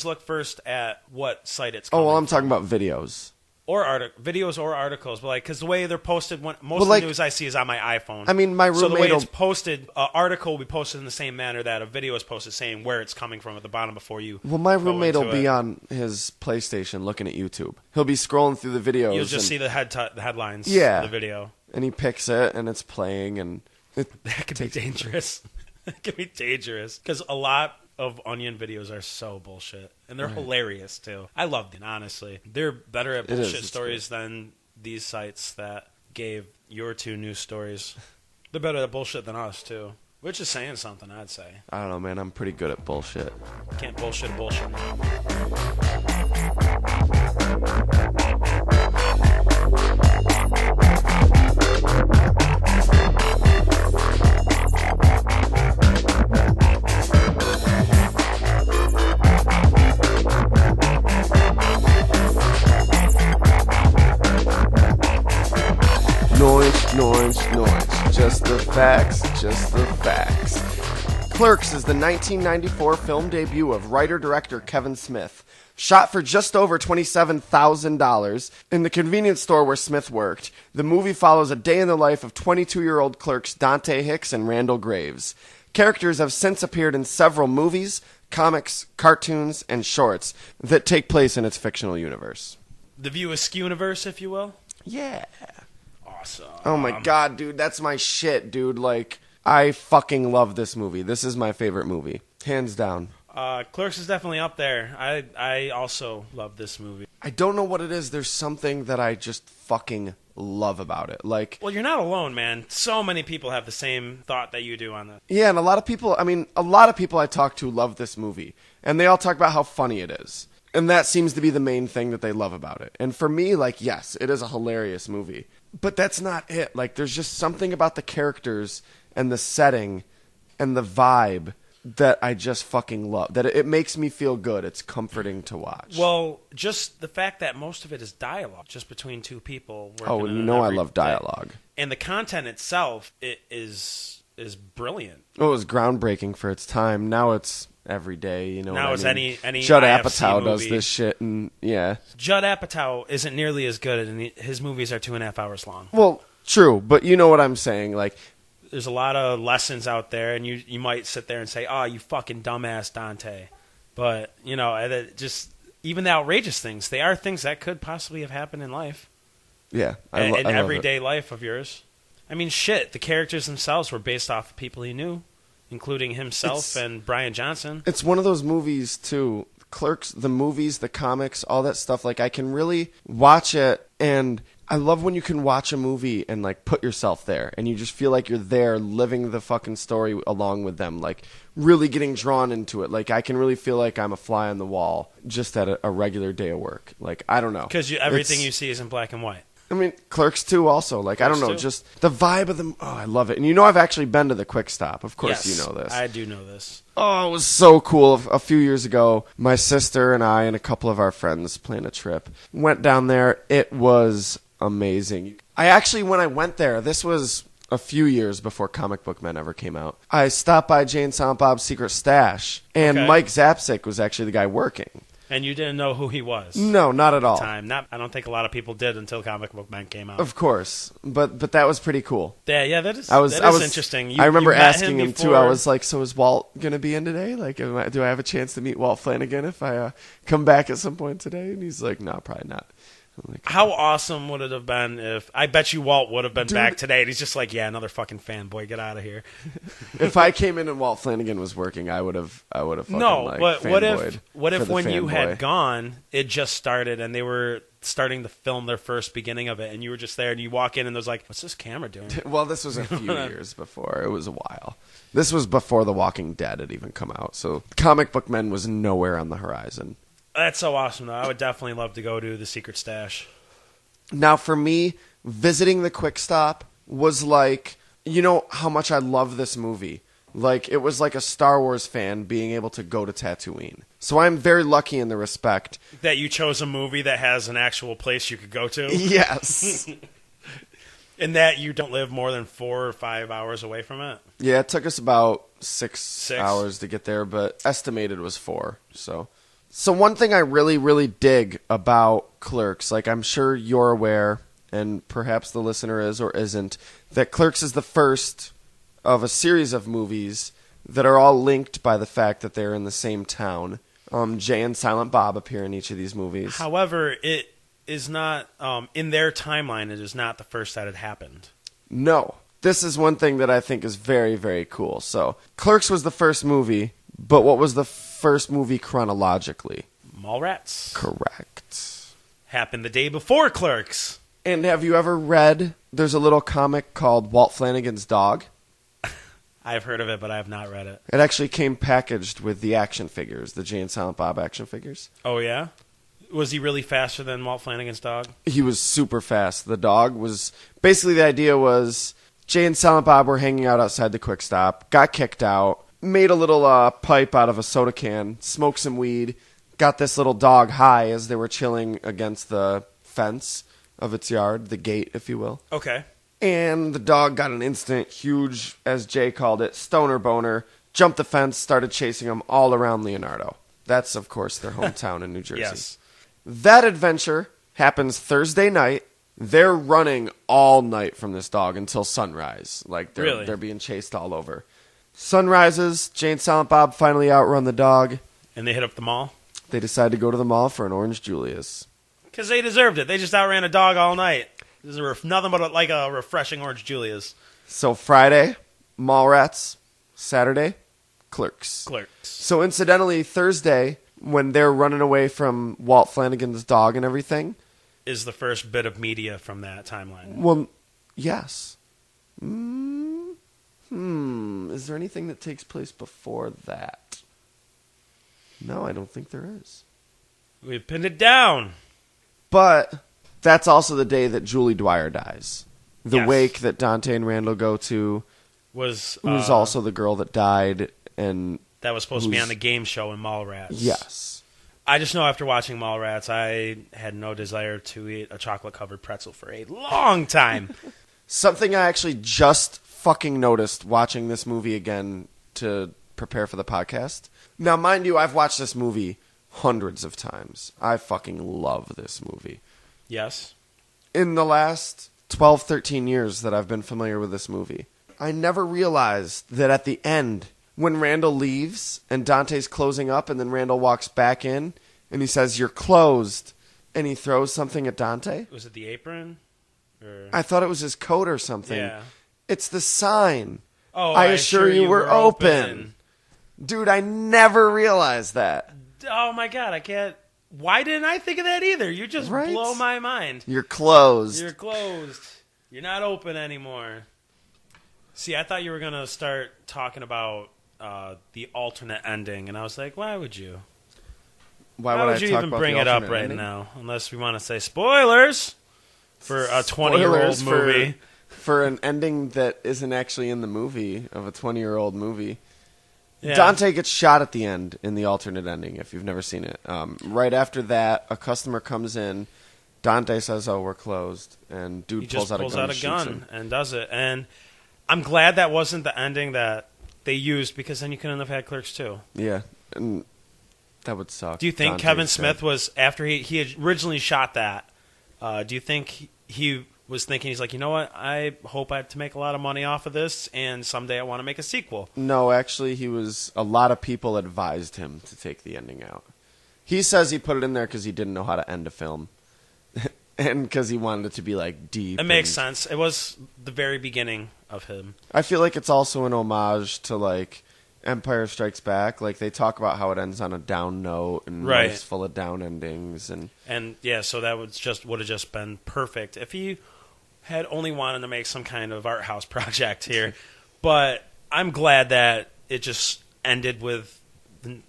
[SPEAKER 2] look first at what site it's coming
[SPEAKER 1] from. I'm talking about videos.
[SPEAKER 2] Or videos or articles, but like, because the way they're posted, most of the news I see is on my iPhone.
[SPEAKER 1] I mean, my roommate.
[SPEAKER 2] So the way it's posted, an article will be posted in the same manner that a video is posted, saying where it's coming from at the bottom before you.
[SPEAKER 1] Well, my roommate will be on his PlayStation looking at YouTube. He'll be scrolling through the videos.
[SPEAKER 2] You'll just see the headlines.
[SPEAKER 1] Yeah,
[SPEAKER 2] of the video,
[SPEAKER 1] and he picks it, and it's playing, and
[SPEAKER 2] that could be dangerous. It can be dangerous because a lot of Onion videos are so bullshit, and they're hilarious too. I love them, honestly. They're better at bullshit stories than these sites that gave your two news stories. They're better at bullshit than us too, which is saying something, I'd say.
[SPEAKER 1] I don't know, man. I'm pretty good at bullshit.
[SPEAKER 2] Can't bullshit bullshit.
[SPEAKER 1] Noise. Just the facts. Clerks is the 1994 film debut of writer-director Kevin Smith. Shot for just over $27,000 in the convenience store where Smith worked, the movie follows a day in the life of 22-year-old clerks Dante Hicks and Randall Graves. Characters have since appeared in several movies, comics, cartoons, and shorts that take place in its fictional universe.
[SPEAKER 2] The View Askew-universe, if you will?
[SPEAKER 1] Yeah.
[SPEAKER 2] Awesome.
[SPEAKER 1] Oh my god, dude, that's my shit, dude. Like, I fucking love this movie. This is my favorite movie. Hands down.
[SPEAKER 2] Clerks is definitely up there. I also love this movie.
[SPEAKER 1] I don't know what it is. There's something that I just fucking love about it. Like,
[SPEAKER 2] well, you're not alone, man. So many people have the same thought that you do on this.
[SPEAKER 1] Yeah, and a lot of people I talk to love this movie. And they all talk about how funny it is. And that seems to be the main thing that they love about it. And for me, like, yes, it is a hilarious movie. But that's not it. Like, there's just something about the characters and the setting and the vibe that I just fucking love. That it makes me feel good. It's comforting to watch.
[SPEAKER 2] Well, just the fact that most of it is dialogue, just between two people.
[SPEAKER 1] Oh, you know I love dialogue.
[SPEAKER 2] And the content itself is brilliant.
[SPEAKER 1] Oh, it was groundbreaking for its time. Now it's every day, you know.
[SPEAKER 2] Now it's any
[SPEAKER 1] Judd
[SPEAKER 2] IFC
[SPEAKER 1] Apatow
[SPEAKER 2] movie.
[SPEAKER 1] does this shit, and yeah.
[SPEAKER 2] Judd Apatow isn't nearly as good, and his movies are 2.5 hours long.
[SPEAKER 1] Well, true, but you know what I'm saying. Like,
[SPEAKER 2] there's a lot of lessons out there, and you might sit there and say, "Oh, you fucking dumbass, Dante," but you know, just even the outrageous things. They are things that could possibly have happened in life.
[SPEAKER 1] Yeah,
[SPEAKER 2] in everyday life of yours. I mean, shit. The characters themselves were based off of people he knew, including himself and Brian Johnson.
[SPEAKER 1] It's one of those movies, too. Clerks, the movies, the comics, all that stuff. Like, I can really watch it, and I love when you can watch a movie and, like, put yourself there, and you just feel like you're there living the fucking story along with them, like, really getting drawn into it. Like, I can really feel like I'm a fly on the wall just at a regular day of work. Like, I don't know.
[SPEAKER 2] Because everything you see is in black and white.
[SPEAKER 1] I mean, Clerks 2 also. Like, Clerks I don't know, 2? Just the vibe of them. Oh, I love it. And you know I've actually been to the Quick Stop. Of course you know this.
[SPEAKER 2] I do know this.
[SPEAKER 1] Oh, it was so cool. A few years ago, my sister and I and a couple of our friends planned a trip. Went down there. It was amazing. When I went there, this was a few years before Comic Book Men ever came out. I stopped by Jay and Silent Bob's Secret Stash, and Mike Zapsik was actually the guy working.
[SPEAKER 2] And you didn't know who he was?
[SPEAKER 1] No, not at all.
[SPEAKER 2] Time. I don't think a lot of people did until Comic Book Men came out.
[SPEAKER 1] Of course, but that was pretty cool.
[SPEAKER 2] Yeah, that is interesting.
[SPEAKER 1] I remember asking him
[SPEAKER 2] before.
[SPEAKER 1] too. I was like, "So is Walt gonna be in today? Like, do I have a chance to meet Walt Flanagan if I come back at some point today?" And he's like, "No, probably not." Like,
[SPEAKER 2] how awesome would it have been if I bet you Walt would have been back today, and he's just like, "Yeah, another fucking fanboy, get out of here."
[SPEAKER 1] If I came in and Walt Flanagan was working, I would have fucking
[SPEAKER 2] but
[SPEAKER 1] fanboyed
[SPEAKER 2] what if when you
[SPEAKER 1] fanboy.
[SPEAKER 2] had gone, it just started and they were starting to film their first beginning of it, and you were just there, and you walk in and there's like, "What's this camera doing?"
[SPEAKER 1] Well, this was a few years before. It was a while. This was before The Walking Dead had even come out, so Comic Book Men was nowhere on the horizon.
[SPEAKER 2] That's so awesome, though. I would definitely love to go to the Secret Stash.
[SPEAKER 1] Now, for me, visiting the Quick Stop was like, you know how much I love this movie. Like, it was like a Star Wars fan being able to go to Tatooine. So I'm very lucky in the respect
[SPEAKER 2] that you chose a movie that has an actual place you could go to.
[SPEAKER 1] Yes.
[SPEAKER 2] And that you don't live more than 4 or 5 hours away from it.
[SPEAKER 1] Yeah, it took us about six hours to get there, but estimated was 4. So one thing I really, really dig about Clerks, like I'm sure you're aware, and perhaps the listener is or isn't, that Clerks is the first of a series of movies that are all linked by the fact that they're in the same town. Jay and Silent Bob appear in each of these movies.
[SPEAKER 2] However, it is not, in their timeline, it is not the first that had happened.
[SPEAKER 1] No. This is one thing that I think is very, very cool. So, Clerks was the first movie, but what was the first movie chronologically?
[SPEAKER 2] Mallrats.
[SPEAKER 1] Correct.
[SPEAKER 2] Happened the day before Clerks.
[SPEAKER 1] And have you ever read, there's a little comic called Walt Flanagan's Dog?
[SPEAKER 2] I've heard of it, but I have not read it.
[SPEAKER 1] It actually came packaged with the action figures, the Jay and Silent Bob action figures.
[SPEAKER 2] Oh, yeah? Was he really faster than Walt Flanagan's dog?
[SPEAKER 1] He was super fast. The dog was... Basically, the idea was Jay and Silent Bob were hanging out outside the Quick Stop, got kicked out, made a little pipe out of a soda can, smoked some weed, got this little dog high as they were chilling against the fence of its yard, the gate, if you will.
[SPEAKER 2] Okay.
[SPEAKER 1] And the dog got an instant, huge, as Jay called it, stoner boner, jumped the fence, started chasing him all around Leonardo. That's, of course, their hometown in New Jersey.
[SPEAKER 2] Yes.
[SPEAKER 1] That adventure happens Thursday night. They're running all night from this dog until sunrise. Like, they're being chased all over. Sun rises, Jay and Silent Bob finally outrun the dog.
[SPEAKER 2] And they hit up the mall?
[SPEAKER 1] They decide to go to the mall for an Orange Julius.
[SPEAKER 2] Because they deserved it. They just outran a dog all night. This is nothing but like a refreshing Orange Julius.
[SPEAKER 1] So Friday, Mallrats. Saturday, Clerks.
[SPEAKER 2] Clerks.
[SPEAKER 1] So incidentally, Thursday, when they're running away from Walt Flanagan's dog and everything,
[SPEAKER 2] is the first bit of media from that timeline.
[SPEAKER 1] Well, yes. Is there anything that takes place before that? No, I don't think there is.
[SPEAKER 2] We've pinned it down.
[SPEAKER 1] But that's also the day that Julie Dwyer dies. The
[SPEAKER 2] Yes.
[SPEAKER 1] wake that Dante and Randall go to
[SPEAKER 2] was
[SPEAKER 1] also the girl that died, and
[SPEAKER 2] that was supposed to be on the game show in Mallrats.
[SPEAKER 1] Yes.
[SPEAKER 2] I just know after watching Mallrats, I had no desire to eat a chocolate-covered pretzel for a long time.
[SPEAKER 1] Something I actually just fucking noticed watching this movie again to prepare for the podcast. Now, mind you, I've watched this movie hundreds of times. I fucking love this movie.
[SPEAKER 2] Yes.
[SPEAKER 1] In the last 12, 13 years that I've been familiar with this movie, I never realized that at the end, when Randall leaves and Dante's closing up and then Randall walks back in and he says, "You're closed," and he throws something at Dante.
[SPEAKER 2] Was it the apron? Or...
[SPEAKER 1] I thought it was his coat or something.
[SPEAKER 2] Yeah.
[SPEAKER 1] It's the sign.
[SPEAKER 2] Oh,
[SPEAKER 1] I assure you we're open. Dude, I never realized that.
[SPEAKER 2] Oh my God, I can't. Why didn't I think of that either? You just blow my mind.
[SPEAKER 1] You're closed.
[SPEAKER 2] You're closed. You're not open anymore. See, I thought you were going to start talking about the alternate ending, and I was like, why would you?
[SPEAKER 1] Why
[SPEAKER 2] would you even bring it up right now? Unless we want to say spoilers for a 20-year-old movie.
[SPEAKER 1] For an ending that isn't actually in the movie, of a 20-year-old movie.
[SPEAKER 2] Yeah.
[SPEAKER 1] Dante gets shot at the end in the alternate ending, if you've never seen it. Right after that, a customer comes in. Dante says, "Oh, we're closed." And dude pulls out a gun
[SPEAKER 2] and does it. And I'm glad that wasn't the ending that they used, because then you couldn't have had Clerks 2.
[SPEAKER 1] Yeah. And That would suck.
[SPEAKER 2] Do you think
[SPEAKER 1] Dante's
[SPEAKER 2] Kevin
[SPEAKER 1] dead.
[SPEAKER 2] Smith was, after he had originally shot that, do you think he was thinking, he's like, you know what, I hope I have to make a lot of money off of this, and someday I want to make a sequel?
[SPEAKER 1] No, actually, a lot of people advised him to take the ending out. He says he put it in there because he didn't know how to end a film. And because he wanted it to be, like, deep.
[SPEAKER 2] It makes sense. It was the very beginning of him.
[SPEAKER 1] I feel like it's also an homage to, like, Empire Strikes Back. Like, they talk about how it ends on a down note and
[SPEAKER 2] Right.
[SPEAKER 1] it's full of down endings.
[SPEAKER 2] And yeah, so that would have just been perfect if he had only wanted to make some kind of art house project here. But I'm glad that it just ended with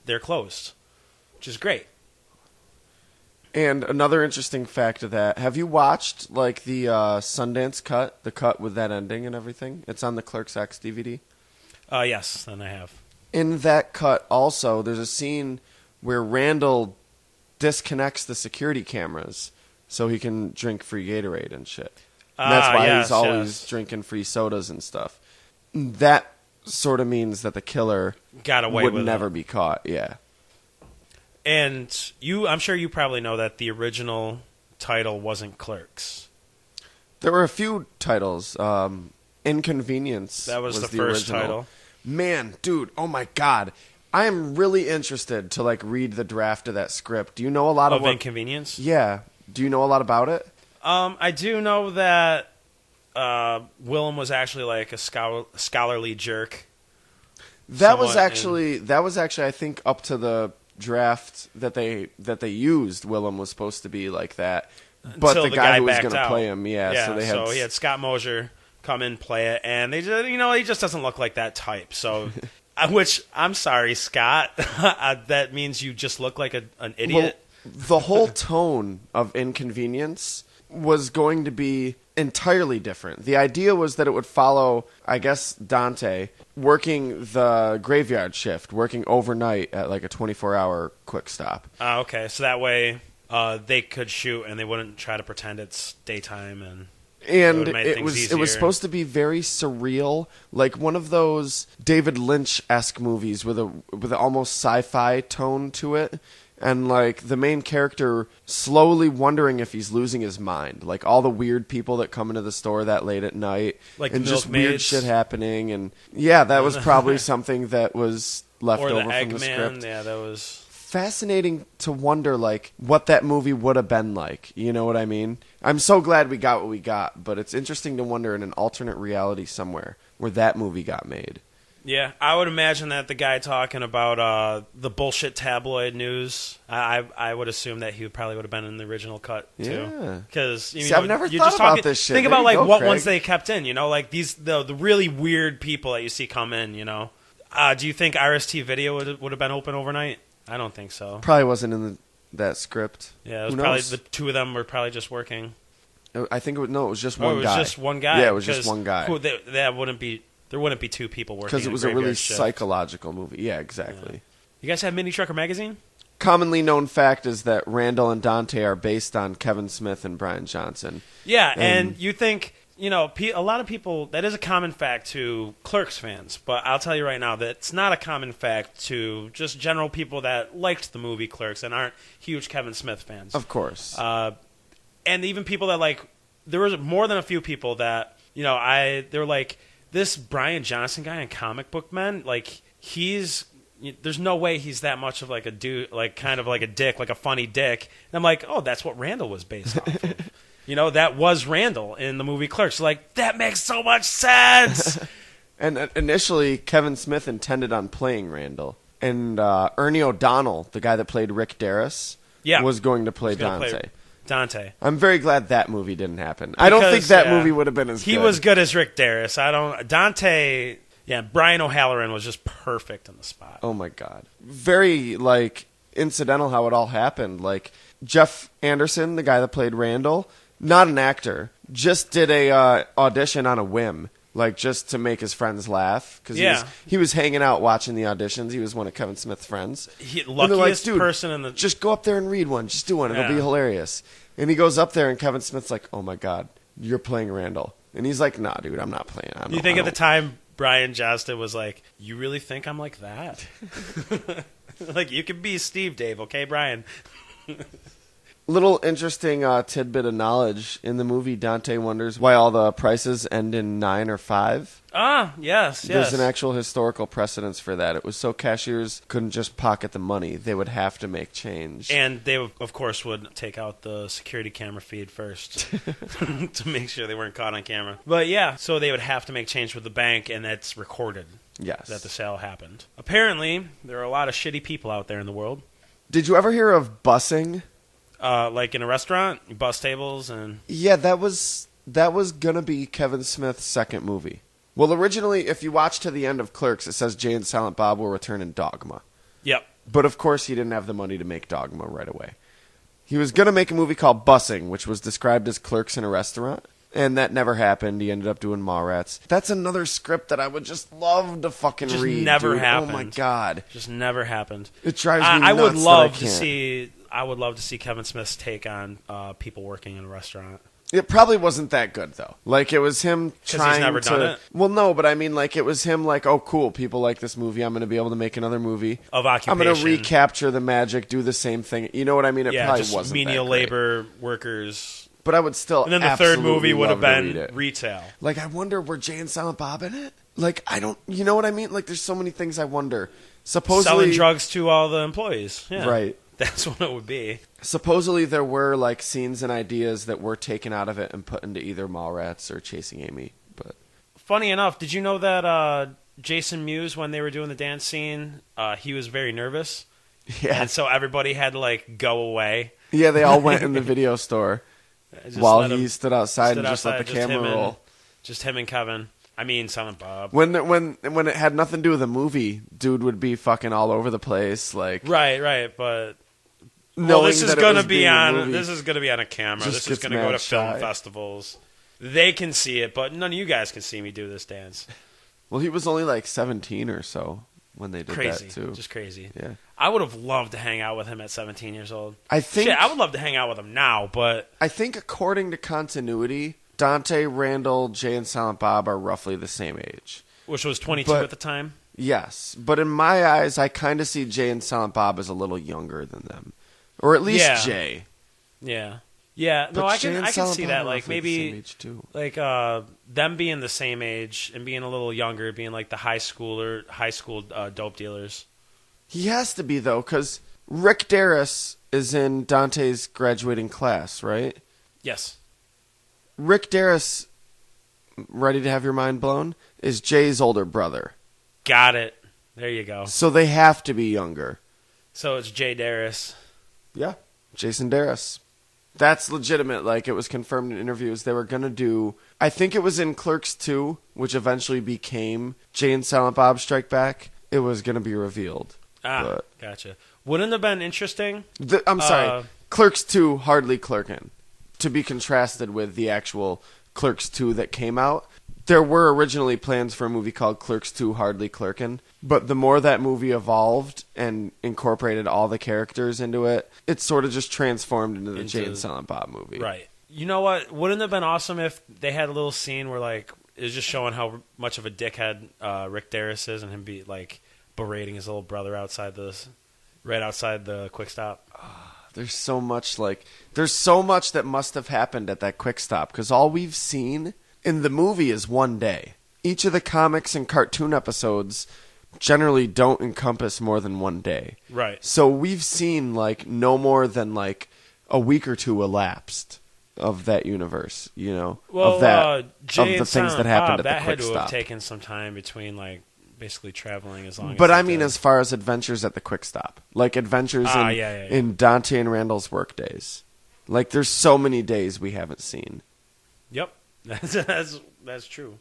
[SPEAKER 2] they're closed, which is great.
[SPEAKER 1] And another interesting fact of that, have you watched, like, the Sundance cut, the cut with that ending and everything? It's on the Clerks X DVD.
[SPEAKER 2] Yes, then I have.
[SPEAKER 1] In that cut also, there's a scene where Randall disconnects the security cameras so he can drink free Gatorade and shit. And that's why he's always drinking free sodas and stuff. That sort of means that the killer
[SPEAKER 2] Got away
[SPEAKER 1] would
[SPEAKER 2] with
[SPEAKER 1] never
[SPEAKER 2] it.
[SPEAKER 1] be caught, yeah.
[SPEAKER 2] And I'm sure you probably know that the original title wasn't Clerks.
[SPEAKER 1] There were a few titles. Inconvenience
[SPEAKER 2] That was the first
[SPEAKER 1] original.
[SPEAKER 2] title.
[SPEAKER 1] Man, dude, oh my god. I am really interested to, like, read the draft of that script. Do you know a lot
[SPEAKER 2] Of
[SPEAKER 1] what...
[SPEAKER 2] Inconvenience?
[SPEAKER 1] Yeah. Do you know a lot about it?
[SPEAKER 2] I do know that Willem was actually like a scholarly jerk.
[SPEAKER 1] That was actually, I think, up to the draft that they used. Willem was supposed to be like that, but
[SPEAKER 2] Until
[SPEAKER 1] the
[SPEAKER 2] the
[SPEAKER 1] guy who was
[SPEAKER 2] backed
[SPEAKER 1] going to
[SPEAKER 2] out.
[SPEAKER 1] play him, so
[SPEAKER 2] he had Scott Mosier come in and play it, and they just, he just doesn't look like that type. So, which I'm sorry, Scott, that means you just look like an idiot.
[SPEAKER 1] Well, the whole tone of Inconvenience was going to be entirely different. The idea was that it would follow, I guess, Dante working the graveyard shift, working overnight at like a 24-hour quick stop.
[SPEAKER 2] Okay, so that way they could shoot and they wouldn't try to pretend it's daytime, and
[SPEAKER 1] it was supposed to be very surreal, like one of those David Lynch-esque movies with an almost sci-fi tone to it. And, like, the main character slowly wondering if he's losing his mind. Like, all the weird people that come into the store that late at night.
[SPEAKER 2] Like
[SPEAKER 1] and just
[SPEAKER 2] milkmaids.
[SPEAKER 1] weird shit happening. And, yeah, that was probably something that was left
[SPEAKER 2] or
[SPEAKER 1] over
[SPEAKER 2] the
[SPEAKER 1] from the
[SPEAKER 2] Eggman.
[SPEAKER 1] script.
[SPEAKER 2] Yeah, that was
[SPEAKER 1] Fascinating to wonder, like, what that movie would have been like. You know what I mean? I'm so glad we got what we got. But it's interesting to wonder in an alternate reality somewhere where that movie got made.
[SPEAKER 2] Yeah, I would imagine that the guy talking about the bullshit tabloid news, I would assume that he probably would have been in the original cut too.
[SPEAKER 1] Yeah,
[SPEAKER 2] because
[SPEAKER 1] I've never thought about this shit.
[SPEAKER 2] Think
[SPEAKER 1] There
[SPEAKER 2] about
[SPEAKER 1] you
[SPEAKER 2] like
[SPEAKER 1] go,
[SPEAKER 2] what
[SPEAKER 1] Craig.
[SPEAKER 2] ones they kept in. Like the really weird people that you see come in. Do you think RST Video would have been open overnight? I don't think so.
[SPEAKER 1] Probably wasn't in that script.
[SPEAKER 2] Yeah, it was
[SPEAKER 1] Who
[SPEAKER 2] probably
[SPEAKER 1] knows?
[SPEAKER 2] the two of them were probably just working.
[SPEAKER 1] I think it was just
[SPEAKER 2] Oh,
[SPEAKER 1] one
[SPEAKER 2] it was
[SPEAKER 1] guy.
[SPEAKER 2] just one guy.
[SPEAKER 1] Yeah, it was just one guy.
[SPEAKER 2] There wouldn't be two people working.
[SPEAKER 1] Because it was a really
[SPEAKER 2] graveyard shift.
[SPEAKER 1] psychological movie. Yeah, exactly.
[SPEAKER 2] Yeah. You guys have Mini Trucker Magazine?
[SPEAKER 1] Commonly known fact is that Randall and Dante are based on Kevin Smith and Brian Johnson.
[SPEAKER 2] Yeah, and you think, a lot of people, that is a common fact to Clerks fans, but I'll tell you right now that it's not a common fact to just general people that liked the movie Clerks and aren't huge Kevin Smith fans.
[SPEAKER 1] Of course.
[SPEAKER 2] And even people that there was more than a few people that, they were like, this Brian Johnson guy in Comic Book Men, there's no way he's that much of like a dude, like kind of like a dick, like a funny dick. And I'm like, oh, that's what Randall was based off of. That was Randall in the movie Clerks. Like, that makes so much sense.
[SPEAKER 1] And initially, Kevin Smith intended on playing Randall. And Ernie O'Donnell, the guy that played Rick Darris, was going to play Dante. I'm very glad that movie didn't happen. I don't think that movie would have been as good.
[SPEAKER 2] He was good as Rick Darris. Dante, Brian O'Halloran was just perfect in the spot.
[SPEAKER 1] Oh my God. Very, incidental how it all happened. Like, Jeff Anderson, the guy that played Randall, not an actor, just did a audition on a whim. Just to make his friends laugh. Because he was hanging out watching the auditions. He was one of Kevin Smith's friends.
[SPEAKER 2] Luckiest person in the...
[SPEAKER 1] Just go up there and read one. Just do one. It'll be hilarious. And he goes up there and Kevin Smith's like, oh my God, you're playing Randall. And he's like, nah, dude, I'm not playing.
[SPEAKER 2] You think at the time Brian Johnston was like, "You really think I'm like that?" Like, you can be Steve, Dave, okay, Brian?
[SPEAKER 1] Little interesting tidbit of knowledge. In the movie, Dante wonders why all the prices end in 9 or 5.
[SPEAKER 2] Ah, yes.
[SPEAKER 1] There's an actual historical precedence for that. It was so cashiers couldn't just pocket the money. They would have to make change.
[SPEAKER 2] And they, of course, would take out the security camera feed first to make sure they weren't caught on camera. But yeah, so they would have to make change with the bank, and that's recorded.
[SPEAKER 1] Yes.
[SPEAKER 2] That the sale happened. Apparently, there are a lot of shitty people out there in the world.
[SPEAKER 1] Did you ever hear of busing?
[SPEAKER 2] Like in a restaurant, bus tables and...
[SPEAKER 1] Yeah, that was going to be Kevin Smith's second movie. Well, originally, if you watch to the end of Clerks, it says Jay and Silent Bob will return in Dogma.
[SPEAKER 2] Yep.
[SPEAKER 1] But, of course, he didn't have the money to make Dogma right away. He was going to make a movie called Busing, which was described as Clerks in a restaurant. And that never happened. He ended up doing Mallrats. That's another script that I would just love to fucking
[SPEAKER 2] just
[SPEAKER 1] read.
[SPEAKER 2] Never
[SPEAKER 1] dude.
[SPEAKER 2] happened.
[SPEAKER 1] Oh, my God.
[SPEAKER 2] Just never happened.
[SPEAKER 1] It drives me nuts.
[SPEAKER 2] I would love
[SPEAKER 1] that I
[SPEAKER 2] to
[SPEAKER 1] can't.
[SPEAKER 2] see... I would love to see Kevin Smith's take on people working in a restaurant.
[SPEAKER 1] It probably wasn't that good, though. Like, it was him trying
[SPEAKER 2] he's never done it?
[SPEAKER 1] Well, no, but I mean, like, it was him like, oh, cool, people like this movie. I'm going to be able to make another movie.
[SPEAKER 2] Of occupation.
[SPEAKER 1] I'm going to recapture the magic, do the same thing. You know what I mean? It probably
[SPEAKER 2] just
[SPEAKER 1] wasn't
[SPEAKER 2] menial
[SPEAKER 1] that great.
[SPEAKER 2] labor workers.
[SPEAKER 1] But I would still
[SPEAKER 2] And then the third movie would have been
[SPEAKER 1] read it.
[SPEAKER 2] retail.
[SPEAKER 1] Like, I wonder, were Jay and Silent Bob in it? Like, I don't... You know what I mean? Like, there's so many things I wonder. Supposedly...
[SPEAKER 2] Selling drugs to all the employees. Yeah.
[SPEAKER 1] Right.
[SPEAKER 2] That's what it would be.
[SPEAKER 1] Supposedly there were, like, scenes and ideas that were taken out of it and put into either Mallrats or Chasing Amy, but...
[SPEAKER 2] Funny enough, did you know that Jason Mewes, when they were doing the dance scene, he was very nervous?
[SPEAKER 1] Yeah.
[SPEAKER 2] And so everybody had to, like, go away.
[SPEAKER 1] Yeah, they all went in the video store
[SPEAKER 2] Just
[SPEAKER 1] while
[SPEAKER 2] let
[SPEAKER 1] he
[SPEAKER 2] him-
[SPEAKER 1] stood outside
[SPEAKER 2] stood
[SPEAKER 1] and just let the
[SPEAKER 2] outside,
[SPEAKER 1] camera roll.
[SPEAKER 2] Just him and Kevin. I mean, Silent Bob.
[SPEAKER 1] When it had nothing to do with the movie, dude would be fucking all over the place, like...
[SPEAKER 2] Right, but...
[SPEAKER 1] knowing
[SPEAKER 2] Well, this is
[SPEAKER 1] that it
[SPEAKER 2] gonna
[SPEAKER 1] was
[SPEAKER 2] be
[SPEAKER 1] being a
[SPEAKER 2] on.
[SPEAKER 1] movie.
[SPEAKER 2] This is gonna be on a camera.
[SPEAKER 1] Just
[SPEAKER 2] This is
[SPEAKER 1] gets
[SPEAKER 2] gonna go to
[SPEAKER 1] mad
[SPEAKER 2] film
[SPEAKER 1] shy.
[SPEAKER 2] festivals. They can see it, but none of you guys can see me do this dance.
[SPEAKER 1] Well, he was only like 17 or so when they did
[SPEAKER 2] Crazy,
[SPEAKER 1] that too.
[SPEAKER 2] just crazy.
[SPEAKER 1] Yeah.
[SPEAKER 2] I would have loved to hang out with him at 17 years old.
[SPEAKER 1] I think
[SPEAKER 2] Shit, I would love to hang out with him now, but
[SPEAKER 1] I think according to continuity, Dante, Randall, Jay, and Silent Bob are roughly the same age.
[SPEAKER 2] which was 22
[SPEAKER 1] But-
[SPEAKER 2] at the time.
[SPEAKER 1] Yes, but in my eyes, I kind of see Jay and Silent Bob as a little younger than them, or at least
[SPEAKER 2] Yeah.
[SPEAKER 1] Jay.
[SPEAKER 2] Yeah.
[SPEAKER 1] But
[SPEAKER 2] No, I
[SPEAKER 1] Jay
[SPEAKER 2] can
[SPEAKER 1] and
[SPEAKER 2] I can
[SPEAKER 1] Silent
[SPEAKER 2] see
[SPEAKER 1] Bob
[SPEAKER 2] that.
[SPEAKER 1] are
[SPEAKER 2] Like
[SPEAKER 1] roughly the same
[SPEAKER 2] maybe
[SPEAKER 1] age too.
[SPEAKER 2] like them being the same age and being a little younger, being like the high school dope dealers.
[SPEAKER 1] He has to be though, because Rick Darris is in Dante's graduating class, right?
[SPEAKER 2] Yes.
[SPEAKER 1] Rick Darris, ready to have your mind blown, is Jay's older brother.
[SPEAKER 2] Got it. There you go.
[SPEAKER 1] So they have to be younger.
[SPEAKER 2] So it's Jay Darris.
[SPEAKER 1] Yeah. Jason Darris. That's legitimate. Like, it was confirmed in interviews. They were going to do... I think it was in Clerks 2, which eventually became Jay and Silent Bob Strike Back. It was going to be revealed. But-
[SPEAKER 2] Gotcha. Wouldn't it have been interesting?
[SPEAKER 1] I'm sorry. Clerks 2, Hardly Clerkin'. To be contrasted with the actual Clerks 2 that came out. There were originally plans for a movie called Clerks 2, Hardly Clerkin'. But the more that movie evolved and incorporated all the characters into it, it sort of just transformed into the Jay and Silent Bob movie.
[SPEAKER 2] Right. You know what? Wouldn't it have been awesome if they had a little scene where, like, it was just showing how much of a dickhead Rick Darris is and him be, like, berating his little brother right outside the Quick Stop.
[SPEAKER 1] There's so much that must have happened at that Quick Stop, because all we've seen in the movie is one day. Each of the comics and cartoon episodes generally don't encompass more than one day.
[SPEAKER 2] Right.
[SPEAKER 1] So we've seen, like, no more than, like, a week or two elapsed of that universe, you know?
[SPEAKER 2] Well,
[SPEAKER 1] of that,
[SPEAKER 2] Jay
[SPEAKER 1] of the
[SPEAKER 2] and
[SPEAKER 1] things
[SPEAKER 2] Silent
[SPEAKER 1] that happened
[SPEAKER 2] Bob,
[SPEAKER 1] at
[SPEAKER 2] that
[SPEAKER 1] the
[SPEAKER 2] had
[SPEAKER 1] Quick
[SPEAKER 2] to
[SPEAKER 1] Stop.
[SPEAKER 2] have taken some time between, like, basically traveling as long as
[SPEAKER 1] But
[SPEAKER 2] they
[SPEAKER 1] I mean,
[SPEAKER 2] did.
[SPEAKER 1] as far as adventures at the Quick Stop, like adventures
[SPEAKER 2] yeah.
[SPEAKER 1] in Dante and Randall's work days. Like, there's so many days we haven't seen.
[SPEAKER 2] Yep. That's true.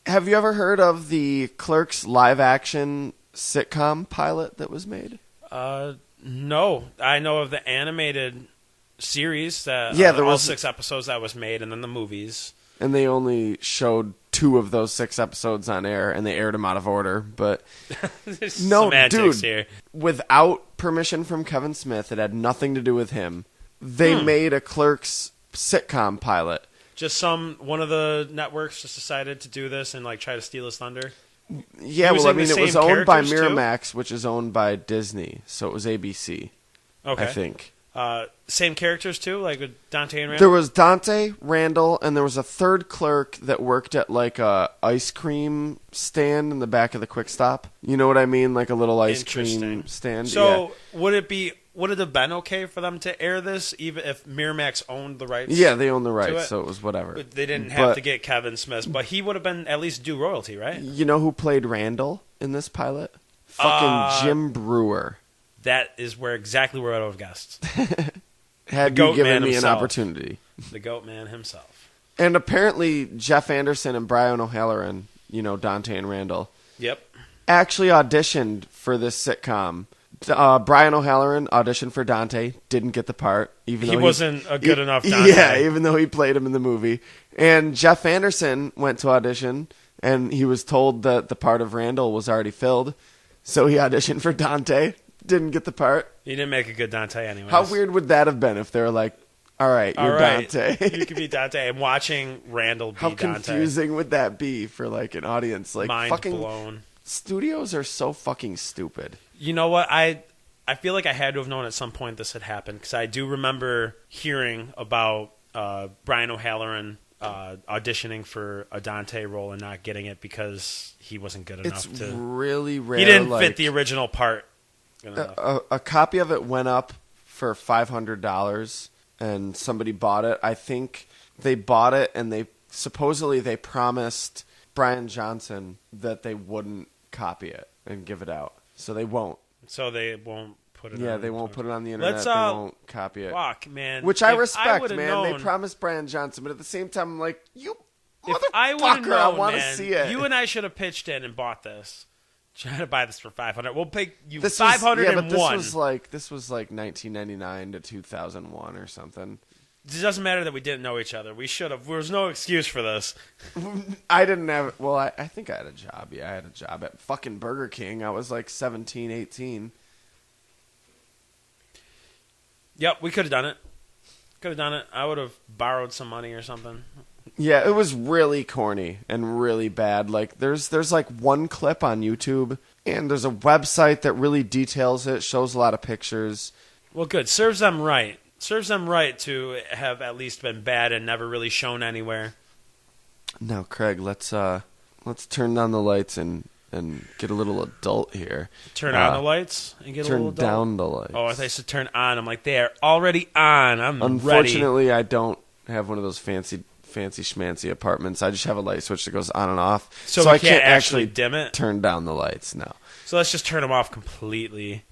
[SPEAKER 1] Have you ever heard of the Clerks live-action sitcom pilot that was made?
[SPEAKER 2] No. I know of the animated series that
[SPEAKER 1] there
[SPEAKER 2] all
[SPEAKER 1] was
[SPEAKER 2] 6 episodes that was made, and then the movies.
[SPEAKER 1] And they only showed 2 of those 6 episodes on air, and they aired them out of order. But
[SPEAKER 2] There's
[SPEAKER 1] no,
[SPEAKER 2] semantics
[SPEAKER 1] dude,
[SPEAKER 2] here.
[SPEAKER 1] without permission from Kevin Smith, it had nothing to do with him. They made a Clerks sitcom pilot
[SPEAKER 2] Just one of the networks just decided to do this and like try to steal his thunder.
[SPEAKER 1] Yeah, well, I mean, it was owned by
[SPEAKER 2] characters, too?
[SPEAKER 1] Miramax, which is owned by Disney, so it was ABC.
[SPEAKER 2] Okay.
[SPEAKER 1] I think.
[SPEAKER 2] Same characters too, like with Dante and Randall?
[SPEAKER 1] There was Dante, Randall, and there was a third clerk that worked at like a ice cream stand in the back of the Quick Stop. You know what I mean? Like a little ice cream stand.
[SPEAKER 2] So would it have been okay for them to air this even if Miramax owned the rights?
[SPEAKER 1] Yeah, they owned the rights, so it was whatever.
[SPEAKER 2] But they didn't have to get Kevin Smith, but he would have been at least due royalty, right?
[SPEAKER 1] You know who played Randall in this pilot? Fucking Jim Brewer.
[SPEAKER 2] That is exactly where I would have guessed.
[SPEAKER 1] Had you given me an opportunity.
[SPEAKER 2] The Goat Man himself.
[SPEAKER 1] And apparently Jeff Anderson and Brian O'Halloran, Dante and Randall,
[SPEAKER 2] yep,
[SPEAKER 1] actually auditioned for this sitcom. Brian O'Halloran auditioned for Dante, didn't get the part. Even though
[SPEAKER 2] he wasn't a good enough Dante.
[SPEAKER 1] Yeah, even though he played him in the movie. And Jeff Anderson went to audition, and he was told that the part of Randall was already filled. So he auditioned for Dante, didn't get the part.
[SPEAKER 2] He didn't make a good Dante anyway.
[SPEAKER 1] How weird would that have been if they were like, all right, you're Dante.
[SPEAKER 2] You could be Dante. And watching Randall be Dante.
[SPEAKER 1] How confusing would that be for like an audience? Like,
[SPEAKER 2] mind
[SPEAKER 1] fucking
[SPEAKER 2] blown.
[SPEAKER 1] Studios are so fucking stupid.
[SPEAKER 2] You know what? I feel like I had to have known at some point this had happened because I do remember hearing about Brian O'Halloran auditioning for a Dante role and not getting it because he wasn't good enough.
[SPEAKER 1] It's really rare.
[SPEAKER 2] He didn't fit the original part.
[SPEAKER 1] A copy of it went up for $500 and somebody bought it. I think they bought it and they promised Brian Johnson that they wouldn't copy it and give it out. So they won't.
[SPEAKER 2] So they won't put it.
[SPEAKER 1] Yeah, they won't put it on the internet. They won't copy it.
[SPEAKER 2] Fuck, man.
[SPEAKER 1] Which I respect, man. They promised Brian Johnson, but at the same time, I'm like, motherfucker, I want to see it.
[SPEAKER 2] You and I should have pitched in and bought this. Try to buy this for $500. We'll pay you $501.
[SPEAKER 1] But this was like 1999 to 2001 or something.
[SPEAKER 2] It doesn't matter that we didn't know each other. We should have. There was no excuse for this.
[SPEAKER 1] I didn't have. Well, I think I had a job. Yeah, I had a job at fucking Burger King. I was like 17, 18.
[SPEAKER 2] Yep, we could have done it. I would have borrowed some money or something.
[SPEAKER 1] Yeah, it was really corny and really bad. Like there's like one clip on YouTube and there's a website that really details it, shows a lot of pictures.
[SPEAKER 2] Well, good. Serves them right. Serves them right to have at least been bad and never really shown anywhere.
[SPEAKER 1] Now, Craig, let's turn down the lights and get a little adult here.
[SPEAKER 2] Turn on the lights and get a little adult?
[SPEAKER 1] Turn down the lights.
[SPEAKER 2] Oh, I thought you said turn on. I'm like, they are already on.
[SPEAKER 1] Unfortunately, I don't have one of those fancy schmancy apartments. I just have a light switch that goes on and off.
[SPEAKER 2] So I can't actually dim it?
[SPEAKER 1] Turn down the lights, no.
[SPEAKER 2] So let's just turn them off completely.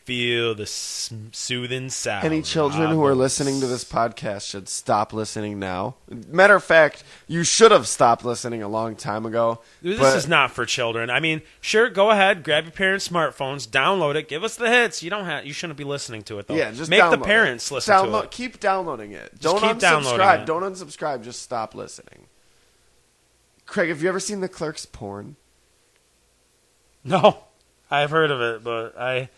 [SPEAKER 2] Feel the soothing sound.
[SPEAKER 1] Any children who are listening to this podcast should stop listening now. Matter of fact, you should have stopped listening a long time ago.
[SPEAKER 2] This is not for children. I mean, sure, go ahead, grab your parents' smartphones, download it, give us the hits. You shouldn't be listening to it though.
[SPEAKER 1] Yeah, just
[SPEAKER 2] make the parents listen to it.
[SPEAKER 1] Keep downloading it.
[SPEAKER 2] Don't keep unsubscribe.
[SPEAKER 1] Don't unsubscribe. Just stop listening. Craig, have you ever seen the Clerks porn?
[SPEAKER 2] No, I've heard of it, but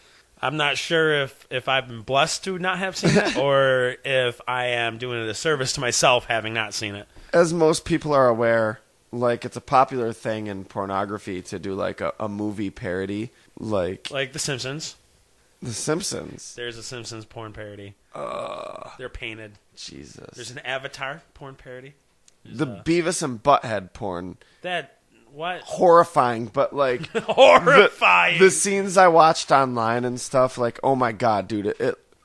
[SPEAKER 2] I'm not sure if I've been blessed to not have seen it or if I am doing a disservice to myself having not seen it.
[SPEAKER 1] As most people are aware, like it's a popular thing in pornography to do like a movie parody. Like
[SPEAKER 2] The Simpsons.
[SPEAKER 1] The Simpsons.
[SPEAKER 2] There's a Simpsons porn parody. They're painted.
[SPEAKER 1] Jesus.
[SPEAKER 2] There's an Avatar porn parody.
[SPEAKER 1] The Beavis and Butthead porn.
[SPEAKER 2] What?
[SPEAKER 1] Horrifying, but like
[SPEAKER 2] horrifying.
[SPEAKER 1] The scenes I watched online and stuff, like, oh my god, dude,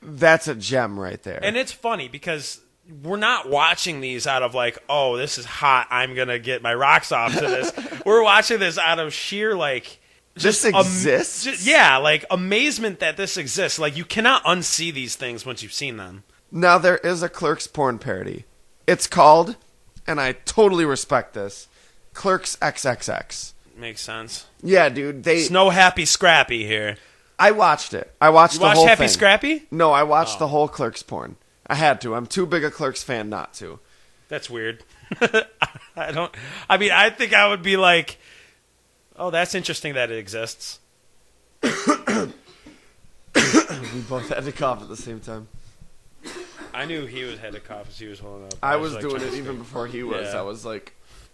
[SPEAKER 1] that's a gem right there.
[SPEAKER 2] And it's funny because we're not watching these out of like, oh, this is hot, I'm gonna get my rocks off to this. We're watching this out of sheer like,
[SPEAKER 1] this exists.
[SPEAKER 2] Like amazement that this exists. Like you cannot unsee these things once you've seen them. Now
[SPEAKER 1] there is a Clerks porn parody. It's called, and I totally respect this, Clerks XXX.
[SPEAKER 2] Makes sense.
[SPEAKER 1] Yeah, dude.
[SPEAKER 2] It's no Happy Scrappy here.
[SPEAKER 1] I watched it. I watched the whole thing.
[SPEAKER 2] Happy Scrappy?
[SPEAKER 1] No, I watched the whole Clerks porn. I had to. I'm too big a Clerks fan not to.
[SPEAKER 2] That's weird. I think I would be like, oh, that's interesting that it exists.
[SPEAKER 1] We both had to cough at the same time.
[SPEAKER 2] I knew he had a cough as he was holding up.
[SPEAKER 1] I was
[SPEAKER 2] like,
[SPEAKER 1] doing it even before he was.
[SPEAKER 2] Yeah.
[SPEAKER 1] I was like,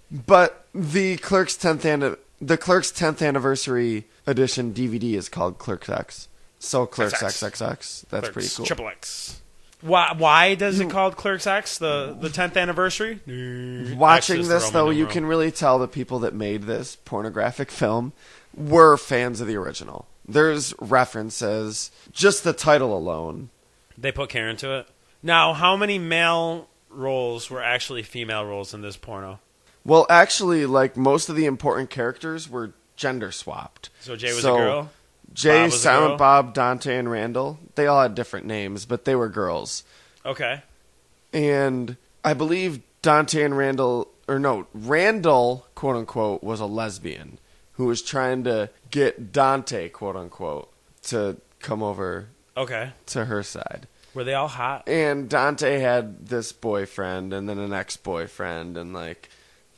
[SPEAKER 1] but the Clerks 10th anniversary edition DVD is called Clerks X. So Clerks XXX. That's pretty cool.
[SPEAKER 2] Triple X. Why does it called Clerks X? The 10th anniversary?
[SPEAKER 1] Watching this, though, you can really tell the people that made this pornographic film were fans of the original. There's references, just the title alone.
[SPEAKER 2] They put care into it. Now, how many male roles were actually female roles in this porno?
[SPEAKER 1] Well, actually, like, most of the important characters were gender swapped.
[SPEAKER 2] So Jay was a girl?
[SPEAKER 1] Jay,
[SPEAKER 2] Bob was
[SPEAKER 1] Silent
[SPEAKER 2] a girl?
[SPEAKER 1] Bob, Dante, and Randall, they all had different names, but they were girls.
[SPEAKER 2] Okay.
[SPEAKER 1] And I believe Randall, quote unquote, was a lesbian who was trying to get Dante, quote unquote, to come over to her side.
[SPEAKER 2] Were they all hot?
[SPEAKER 1] And Dante had this boyfriend and then an ex-boyfriend and like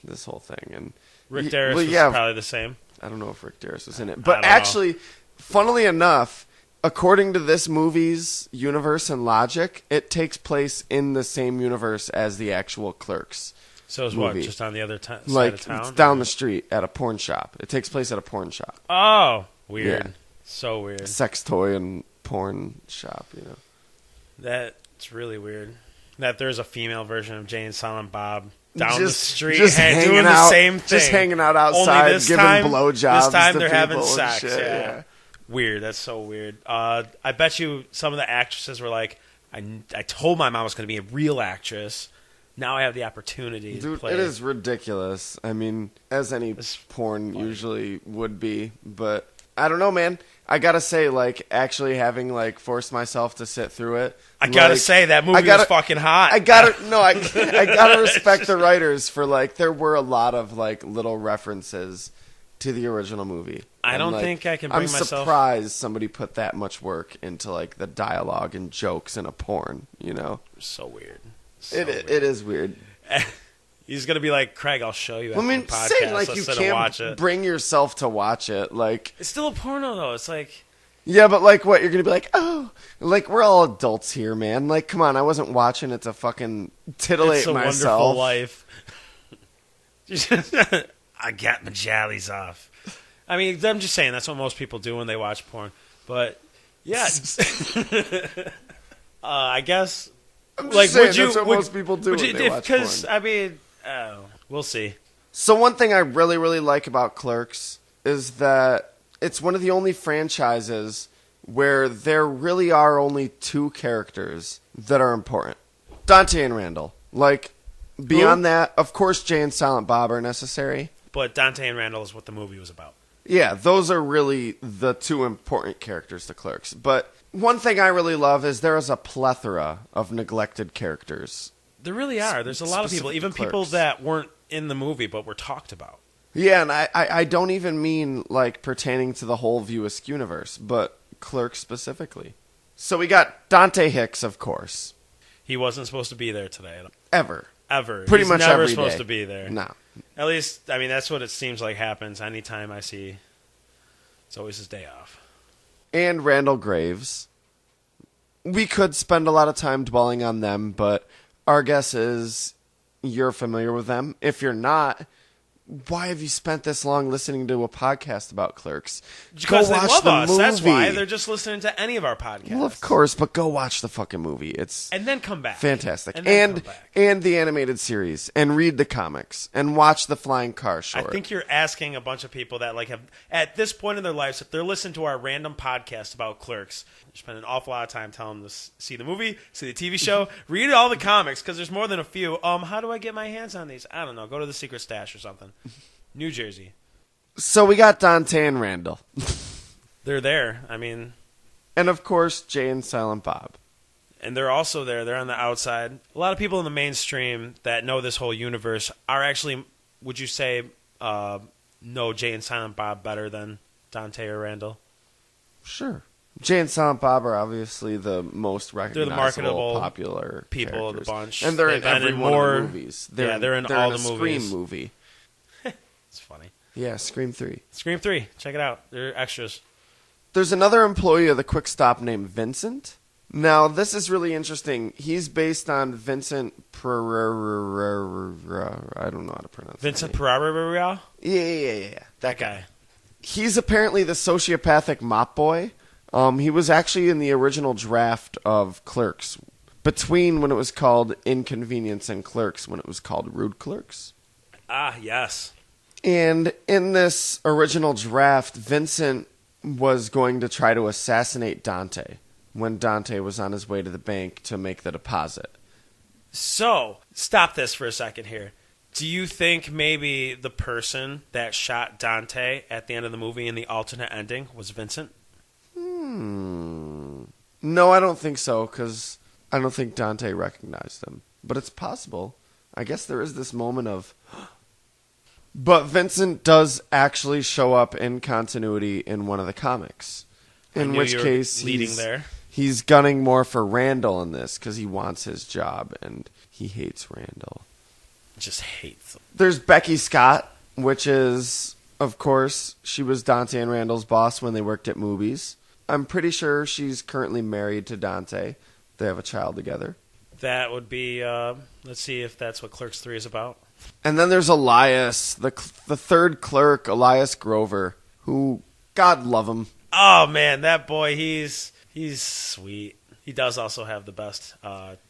[SPEAKER 1] this whole thing. And
[SPEAKER 2] Rick Darris was probably the same.
[SPEAKER 1] I don't know if Rick Darris was in it. But actually, funnily enough, according to this movie's universe and logic, it takes place in the same universe as the actual Clerks.
[SPEAKER 2] So it's
[SPEAKER 1] movie.
[SPEAKER 2] what, just on the other side of town?
[SPEAKER 1] It's down the street at a porn shop. It takes place at a porn shop.
[SPEAKER 2] Oh, weird.
[SPEAKER 1] Yeah.
[SPEAKER 2] So weird.
[SPEAKER 1] Sex toy and porn shop, you know.
[SPEAKER 2] That's really weird. That there's a female version of Jay and Silent Bob down the street
[SPEAKER 1] just
[SPEAKER 2] doing the same thing.
[SPEAKER 1] Just hanging out outside, giving blowjobs.
[SPEAKER 2] This time
[SPEAKER 1] to
[SPEAKER 2] they're having
[SPEAKER 1] people and
[SPEAKER 2] sex.
[SPEAKER 1] shit,
[SPEAKER 2] Yeah. Weird. That's so weird. I bet you some of the actresses were like, I told my mom I was going to be a real actress. Now I have the opportunity to play.
[SPEAKER 1] It is ridiculous. I mean, as any porn usually would be. But I don't know, man. I gotta say, like, actually having, like, forced myself to sit through it.
[SPEAKER 2] I gotta say, that movie was fucking hot.
[SPEAKER 1] I gotta respect the writers for, like, there were a lot of, like, little references to the original movie.
[SPEAKER 2] I don't think I can bring myself...
[SPEAKER 1] I'm surprised somebody put that much work into, like, the dialogue and jokes in a porn, you know?
[SPEAKER 2] So weird.
[SPEAKER 1] It is weird.
[SPEAKER 2] He's gonna be like, Craig, I'll show you.
[SPEAKER 1] I mean,
[SPEAKER 2] the podcast.
[SPEAKER 1] saying like you can't bring yourself to watch it, like
[SPEAKER 2] it's still a porno though. It's like,
[SPEAKER 1] yeah, but like what you're gonna be like? Oh, like we're all adults here, man. Like, come on, I wasn't watching it to fucking titillate myself.
[SPEAKER 2] It's a wonderful life. I got my jollies off. I mean, I'm just saying that's what most people do when they watch porn. But yeah, I guess.
[SPEAKER 1] I'm just saying, that's what most people do when they watch porn.
[SPEAKER 2] Because, I mean, we'll see.
[SPEAKER 1] So one thing I really, really like about Clerks is that it's one of the only franchises where there really are only two characters that are important. Dante and Randall. Like, beyond that, of course, Jay and Silent Bob are necessary.
[SPEAKER 2] But Dante and Randall is what the movie was about.
[SPEAKER 1] Yeah, those are really the two important characters to Clerks. But one thing I really love is there is a plethora of neglected characters.
[SPEAKER 2] There really are. There's a lot of people, even people that weren't in the movie but were talked about.
[SPEAKER 1] Yeah, and I don't even mean like pertaining to the whole View Askew universe, but Clerks specifically. So we got Dante Hicks, of course.
[SPEAKER 2] He wasn't supposed to be there today.
[SPEAKER 1] Ever.
[SPEAKER 2] Pretty
[SPEAKER 1] much
[SPEAKER 2] never
[SPEAKER 1] every
[SPEAKER 2] supposed
[SPEAKER 1] day.
[SPEAKER 2] to be there.
[SPEAKER 1] No.
[SPEAKER 2] At least, I mean, that's what it seems like happens anytime I see. It's always his day off.
[SPEAKER 1] And Randall Graves. We could spend a lot of time dwelling on them, but our guess is you're familiar with them. If you're not, why have you spent this long listening to a podcast about Clerks?
[SPEAKER 2] Because they love us.
[SPEAKER 1] Movie.
[SPEAKER 2] That's why. They're just listening to any of our podcasts.
[SPEAKER 1] Well, of course, but go watch the fucking movie. It's
[SPEAKER 2] and then come back.
[SPEAKER 1] Fantastic. And the animated series. And read the comics. And watch the Flying Car short.
[SPEAKER 2] I think you're asking a bunch of people that like have, at this point in their lives, if they're listening to our random podcast about Clerks, you spend an awful lot of time telling them to see the movie, see the TV show, read all the comics, because there's more than a few. How do I get my hands on these? I don't know. Go to the Secret Stash or something. New Jersey.
[SPEAKER 1] So we got Dante and Randall.
[SPEAKER 2] They're there. I mean...
[SPEAKER 1] And, of course, Jay and Silent Bob.
[SPEAKER 2] And they're also there. They're on the outside. A lot of people in the mainstream that know this whole universe are actually, would you say, know Jay and Silent Bob better than Dante or Randall?
[SPEAKER 1] Sure. Jay and Silent Bob are obviously the most recognizable,
[SPEAKER 2] they're the marketable
[SPEAKER 1] popular
[SPEAKER 2] people
[SPEAKER 1] characters.
[SPEAKER 2] of the bunch.
[SPEAKER 1] And they're in every one of the movies.
[SPEAKER 2] They're in all the movies.
[SPEAKER 1] Scream movie.
[SPEAKER 2] It's funny.
[SPEAKER 1] Yeah, Scream 3.
[SPEAKER 2] Scream 3. Check it out. They're extras.
[SPEAKER 1] There's another employee of the Quick Stop named Vincent. Now, this is really interesting. He's based on Vincent I don't know how to pronounce
[SPEAKER 2] Vincent
[SPEAKER 1] that.
[SPEAKER 2] Pereira?
[SPEAKER 1] Yeah.
[SPEAKER 2] That guy.
[SPEAKER 1] He's apparently the sociopathic mop boy. He was actually in the original draft of Clerks, between when it was called Inconvenience and Clerks, when it was called Rude Clerks.
[SPEAKER 2] Ah, yes.
[SPEAKER 1] And in this original draft, Vincent was going to try to assassinate Dante when Dante was on his way to the bank to make the deposit.
[SPEAKER 2] So, stop this for a second here. Do you think maybe the person that shot Dante at the end of the movie in the alternate ending was Vincent?
[SPEAKER 1] No, I don't think so, because I don't think Dante recognized him. But it's possible. I guess there is this moment of... But Vincent does actually show up in continuity in one of the comics. In which case, he's gunning more for Randall in this, because he wants his job, and he hates Randall.
[SPEAKER 2] Just hates him.
[SPEAKER 1] There's Becky Scott, which is, of course, she was Dante and Randall's boss when they worked at movies. I'm pretty sure she's currently married to Dante. They have a child together.
[SPEAKER 2] That would be, let's see if that's what Clerks 3 is about.
[SPEAKER 1] And then there's Elias, the third clerk, Elias Grover, who, God love him.
[SPEAKER 2] Oh, man, that boy, he's sweet. He does also have the best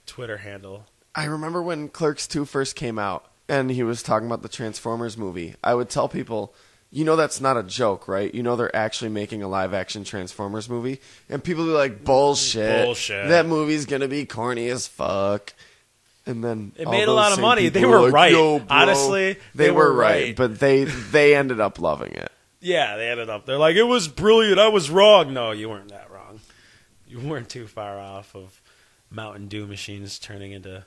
[SPEAKER 2] Twitter handle.
[SPEAKER 1] I remember when Clerks 2 first came out, and he was talking about the Transformers movie. I would tell people... You know that's not a joke, right? You know they're actually making a live-action Transformers movie? And people be like, bullshit. That movie's going to be corny as fuck. And then
[SPEAKER 2] it made a lot of money. They were like, right. Yo, bro. Honestly,
[SPEAKER 1] they were right. But they ended up loving it.
[SPEAKER 2] Yeah, they ended up. They're like, it was brilliant. I was wrong. No, you weren't that wrong. You weren't too far off of Mountain Dew machines turning into...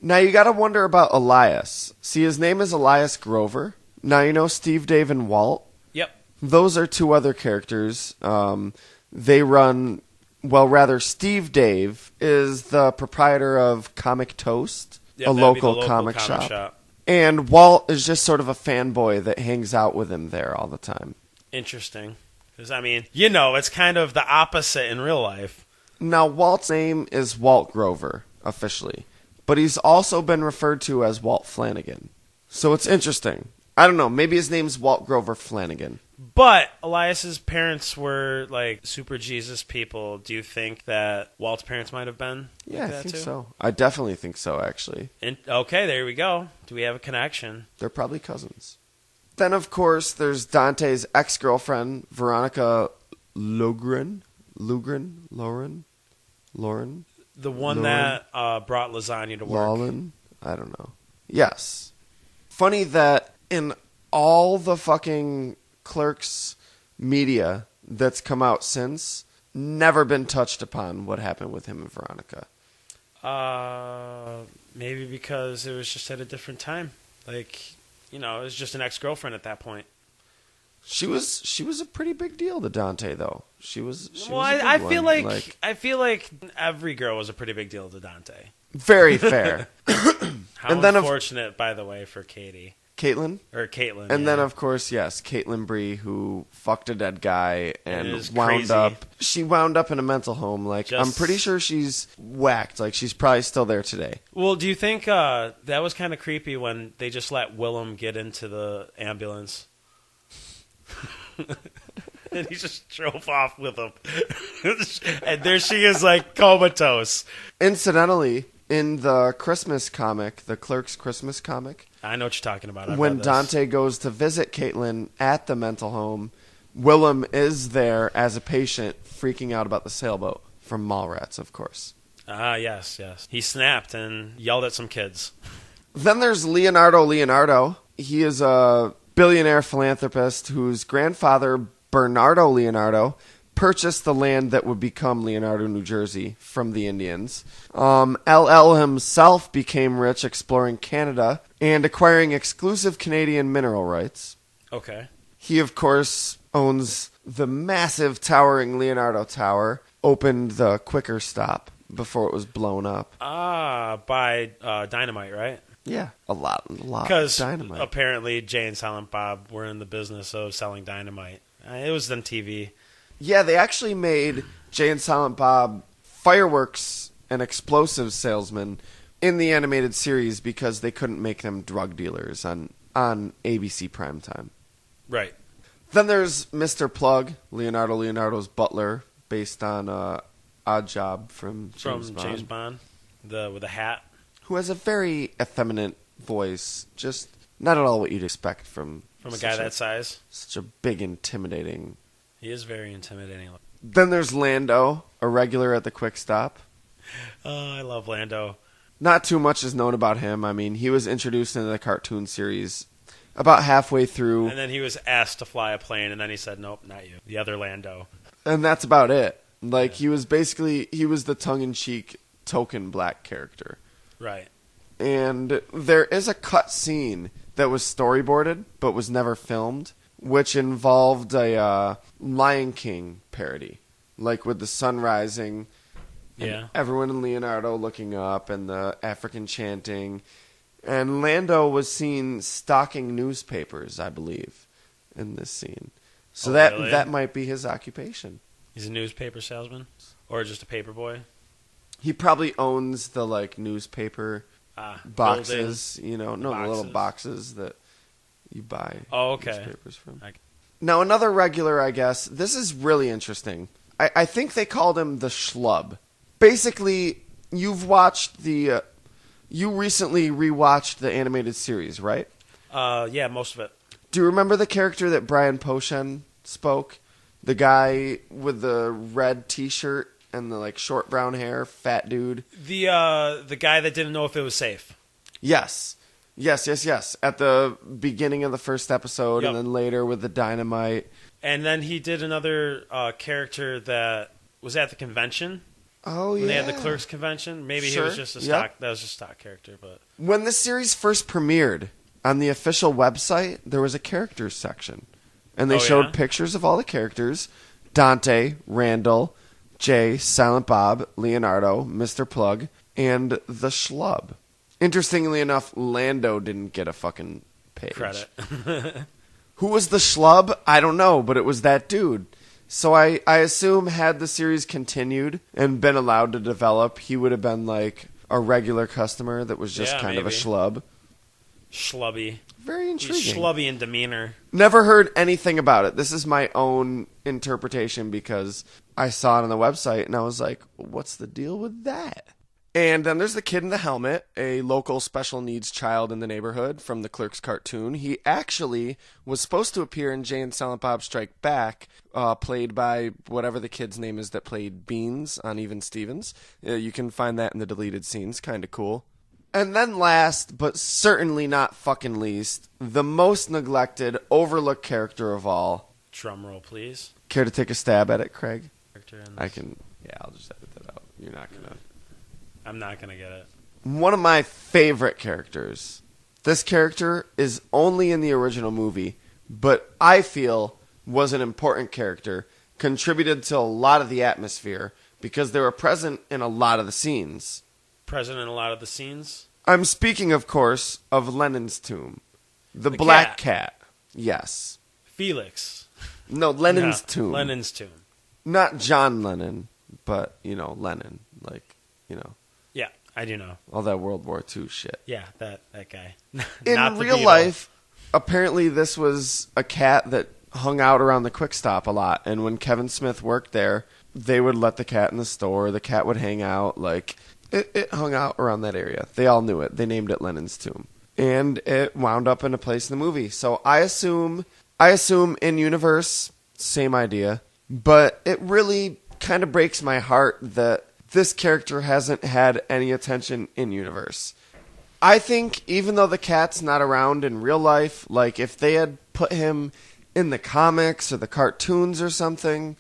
[SPEAKER 1] Now you got to wonder about Elias. See, his name is Elias Grover. Now, you know Steve, Dave, and Walt?
[SPEAKER 2] Yep.
[SPEAKER 1] Those are two other characters. They run... Well, rather, Steve Dave is the proprietor of Comic Toast, a local comic shop. And Walt is just sort of a fanboy that hangs out with him there all the time.
[SPEAKER 2] Interesting. Because, I mean, you know, it's kind of the opposite in real life.
[SPEAKER 1] Now, Walt's name is Walt Grover, officially. But he's also been referred to as Walt Flanagan. So it's interesting. I don't know. Maybe his name's Walt Grover Flanagan.
[SPEAKER 2] But Elias's parents were like super Jesus people. Do you think that Walt's parents might have been?
[SPEAKER 1] Yeah,
[SPEAKER 2] like that
[SPEAKER 1] I think
[SPEAKER 2] too?
[SPEAKER 1] so. I definitely think so, actually.
[SPEAKER 2] Okay, there we go. Do we have a connection?
[SPEAKER 1] They're probably cousins. Then, of course, there's Dante's ex-girlfriend, Veronica Lauren?
[SPEAKER 2] The one that brought lasagna to work.
[SPEAKER 1] Lawlin? I don't know. Yes. Funny that in all the fucking Clerks media that's come out since, never been touched upon what happened with him and Veronica.
[SPEAKER 2] Maybe because it was just at a different time. Like, you know, it was just an ex-girlfriend at that point.
[SPEAKER 1] She was a pretty big deal to Dante, though.
[SPEAKER 2] I feel like every girl was a pretty big deal to Dante.
[SPEAKER 1] Very fair.
[SPEAKER 2] How and unfortunate, by the way, for Katie.
[SPEAKER 1] Caitlin? And then, of course, yes, Caitlin Bree, who fucked a dead guy and wound up... She wound up in a mental home. Like, I'm pretty sure she's whacked. Like, she's probably still there today.
[SPEAKER 2] Well, do you think that was kind of creepy when they just let Willem get into the ambulance? And he just drove off with him. And there she is, like, comatose.
[SPEAKER 1] Incidentally, in the Christmas comic, the Clerks Christmas comic...
[SPEAKER 2] I know what you're talking about.
[SPEAKER 1] When Dante goes to visit Caitlin at the mental home, Willem is there as a patient freaking out about the sailboat from Mallrats, of course.
[SPEAKER 2] Yes. He snapped and yelled at some kids.
[SPEAKER 1] Then there's Leonardo. He is a billionaire philanthropist whose grandfather, Bernardo Leonardo, purchased the land that would become Leonardo, New Jersey, from the Indians. LL himself became rich exploring Canada and acquiring exclusive Canadian mineral rights.
[SPEAKER 2] Okay.
[SPEAKER 1] He, of course, owns the massive towering Leonardo Tower, opened the Quicker Stop before it was blown up.
[SPEAKER 2] By dynamite, right?
[SPEAKER 1] Yeah, a lot of dynamite.
[SPEAKER 2] Because apparently Jay and Silent Bob were in the business of selling dynamite. It was on TV.
[SPEAKER 1] Yeah, they actually made Jay and Silent Bob fireworks and explosives salesmen in the animated series because they couldn't make them drug dealers on ABC primetime.
[SPEAKER 2] Right.
[SPEAKER 1] Then there's Mr. Plug, Leonardo's butler, based on Odd Job from James
[SPEAKER 2] Bond, with a hat,
[SPEAKER 1] who has a very effeminate voice, just not at all what you'd expect from
[SPEAKER 2] a guy that size.
[SPEAKER 1] Such a big, intimidating.
[SPEAKER 2] He is very intimidating.
[SPEAKER 1] Then there's Lando, a regular at the Quick Stop.
[SPEAKER 2] Oh, I love Lando.
[SPEAKER 1] Not too much is known about him. I mean, he was introduced into the cartoon series about halfway through.
[SPEAKER 2] And then he was asked to fly a plane, and then he said, nope, not you. The other Lando.
[SPEAKER 1] And that's about it. Like, he was the tongue-in-cheek token black character.
[SPEAKER 2] Right.
[SPEAKER 1] And there is a cut scene that was storyboarded but was never filmed, which involved a Lion King parody, like with the sun rising, and everyone in Leonardo looking up, and the African chanting, and Lando was seen stocking newspapers, I believe, in this scene. So that might be his occupation.
[SPEAKER 2] He's a newspaper salesman, or just a paper boy.
[SPEAKER 1] He probably owns the newspaper boxes,
[SPEAKER 2] building,
[SPEAKER 1] the little boxes that you buy newspapers from. Now, another regular, I guess, this is really interesting. I think they called him the Schlub. Basically, you recently rewatched the animated series, right?
[SPEAKER 2] Yeah, most of it.
[SPEAKER 1] Do you remember the character that Brian Posehn spoke? The guy with the red T-shirt and the short brown hair, fat dude.
[SPEAKER 2] The guy that didn't know if it was safe.
[SPEAKER 1] Yes. At the beginning of the first episode, and then later with the dynamite.
[SPEAKER 2] And then he did another character that was at the convention.
[SPEAKER 1] Oh, yeah.
[SPEAKER 2] When they had the Clerks convention. Maybe he was just a stock. That was just a stock character. But
[SPEAKER 1] when the series first premiered on the official website, there was a characters section, and they showed pictures of all the characters: Dante, Randall, Jay, Silent Bob, Leonardo, Mr. Plug, and the Schlub. Interestingly enough, Lando didn't get a fucking page.
[SPEAKER 2] Credit.
[SPEAKER 1] Who was the Schlub? I don't know, but it was that dude. So I assume had the series continued and been allowed to develop, he would have been like a regular customer that was just kind of a schlub.
[SPEAKER 2] Schlubby.
[SPEAKER 1] Very intriguing.
[SPEAKER 2] He's schlubby in demeanor.
[SPEAKER 1] Never heard anything about it. This is my own interpretation because I saw it on the website and I was like, what's the deal with that? And then there's the kid in the helmet, a local special needs child in the neighborhood from the Clerks cartoon. He actually was supposed to appear in Jay and Silent Bob Strike Back, played by whatever the kid's name is that played Beans on Even Stevens. You can find that in the deleted scenes. Kind of cool. And then last, but certainly not fucking least, the most neglected, overlooked character of all.
[SPEAKER 2] Drum roll, please.
[SPEAKER 1] Care to take a stab at it, Craig?
[SPEAKER 2] I
[SPEAKER 1] can. Yeah, I'll just edit that out. You're not going to.
[SPEAKER 2] I'm not going to get it.
[SPEAKER 1] One of my favorite characters. This character is only in the original movie, but I feel was an important character, contributed to a lot of the atmosphere, because they were present in a lot of the scenes.
[SPEAKER 2] Present in a lot of the scenes?
[SPEAKER 1] I'm speaking, of course, of Lenin's tomb. The black cat. Yes.
[SPEAKER 2] Felix.
[SPEAKER 1] No, Lenin's tomb.
[SPEAKER 2] Lenin's tomb. Not
[SPEAKER 1] John Lennon, but, Lenin.
[SPEAKER 2] Yeah, I do know.
[SPEAKER 1] All that World War II shit.
[SPEAKER 2] Yeah, that guy.
[SPEAKER 1] In real life, apparently this was a cat that hung out around the Quick Stop a lot. And when Kevin Smith worked there, they would let the cat in the store. The cat would hang out. It hung out around that area. They all knew it. They named it Lenin's tomb. And it wound up in a place in the movie. So I assume in universe, same idea. But it really kind of breaks my heart that this character hasn't had any attention in universe. I think even though the cat's not around in real life, if they had put him in the comics or the cartoons or something,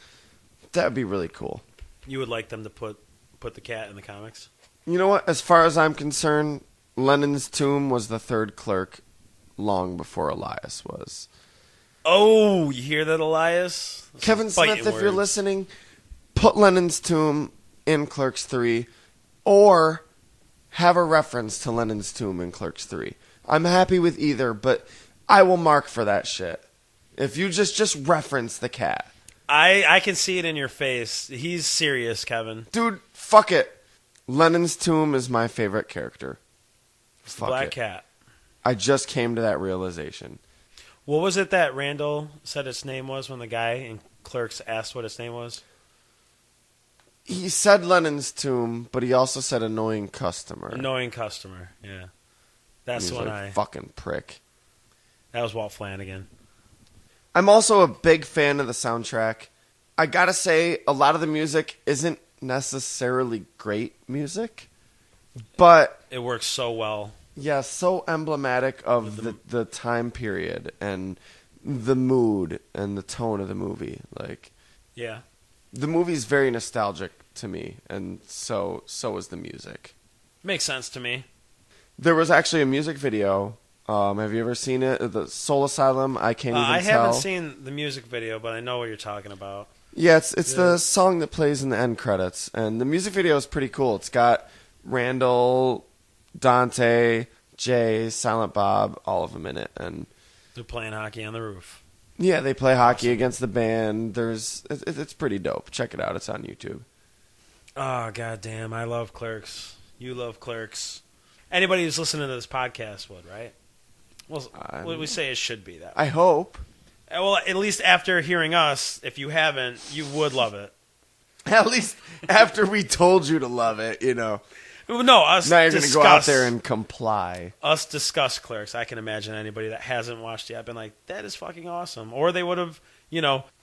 [SPEAKER 1] that would be really cool.
[SPEAKER 2] You would like them to put the cat in the comics?
[SPEAKER 1] You know what? As far as I'm concerned, Lenin's tomb was the third clerk long before Elias was.
[SPEAKER 2] Oh, you hear that, Elias?
[SPEAKER 1] Kevin Smith, if you're listening, put Lenin's tomb in Clerks 3, or have a reference to Lenin's tomb in Clerks 3. I'm happy with either, but I will mark for that shit. If you just reference the cat.
[SPEAKER 2] I can see it in your face. He's serious, Kevin.
[SPEAKER 1] Dude, Fuck it. Lenin's tomb is my favorite character.
[SPEAKER 2] It's the Black Cat.
[SPEAKER 1] I just came to that realization.
[SPEAKER 2] What was it that Randall said its name was when the guy in Clerks asked what its name was?
[SPEAKER 1] He said Lenin's tomb, but he also said annoying customer.
[SPEAKER 2] Annoying customer, yeah. That's when
[SPEAKER 1] like, fucking prick.
[SPEAKER 2] That was Walt Flanagan.
[SPEAKER 1] I'm also a big fan of the soundtrack. I gotta say, a lot of the music isn't necessarily great music, but
[SPEAKER 2] it works so well.
[SPEAKER 1] Yeah, so emblematic of the time period and the mood and the tone of the movie. Like,
[SPEAKER 2] yeah,
[SPEAKER 1] the movie's very nostalgic to me, and so is the music.
[SPEAKER 2] Makes sense to me.
[SPEAKER 1] There was actually a music video. Have you ever seen it? The Soul Asylum. I can't even tell.
[SPEAKER 2] I haven't seen the music video, but I know what you're talking about.
[SPEAKER 1] Yeah, it's the song that plays in the end credits, and the music video is pretty cool. It's got Randall, Dante, Jay, Silent Bob, all of them in it, and
[SPEAKER 2] they're playing hockey on the roof.
[SPEAKER 1] Yeah, they play hockey against the band. It's pretty dope. Check it out. It's on YouTube.
[SPEAKER 2] Oh, goddamn! I love Clerks. You love Clerks. Anybody who's listening to this podcast would, right? Well, what we say it should be that way.
[SPEAKER 1] I hope.
[SPEAKER 2] Well, at least after hearing us, if you haven't, you would love it.
[SPEAKER 1] At least after we told you to love it, you know.
[SPEAKER 2] No, us
[SPEAKER 1] now you're going to go out there and comply.
[SPEAKER 2] Us discuss Clerks. I can imagine anybody that hasn't watched it, I've been like, that is fucking awesome. Or they would have,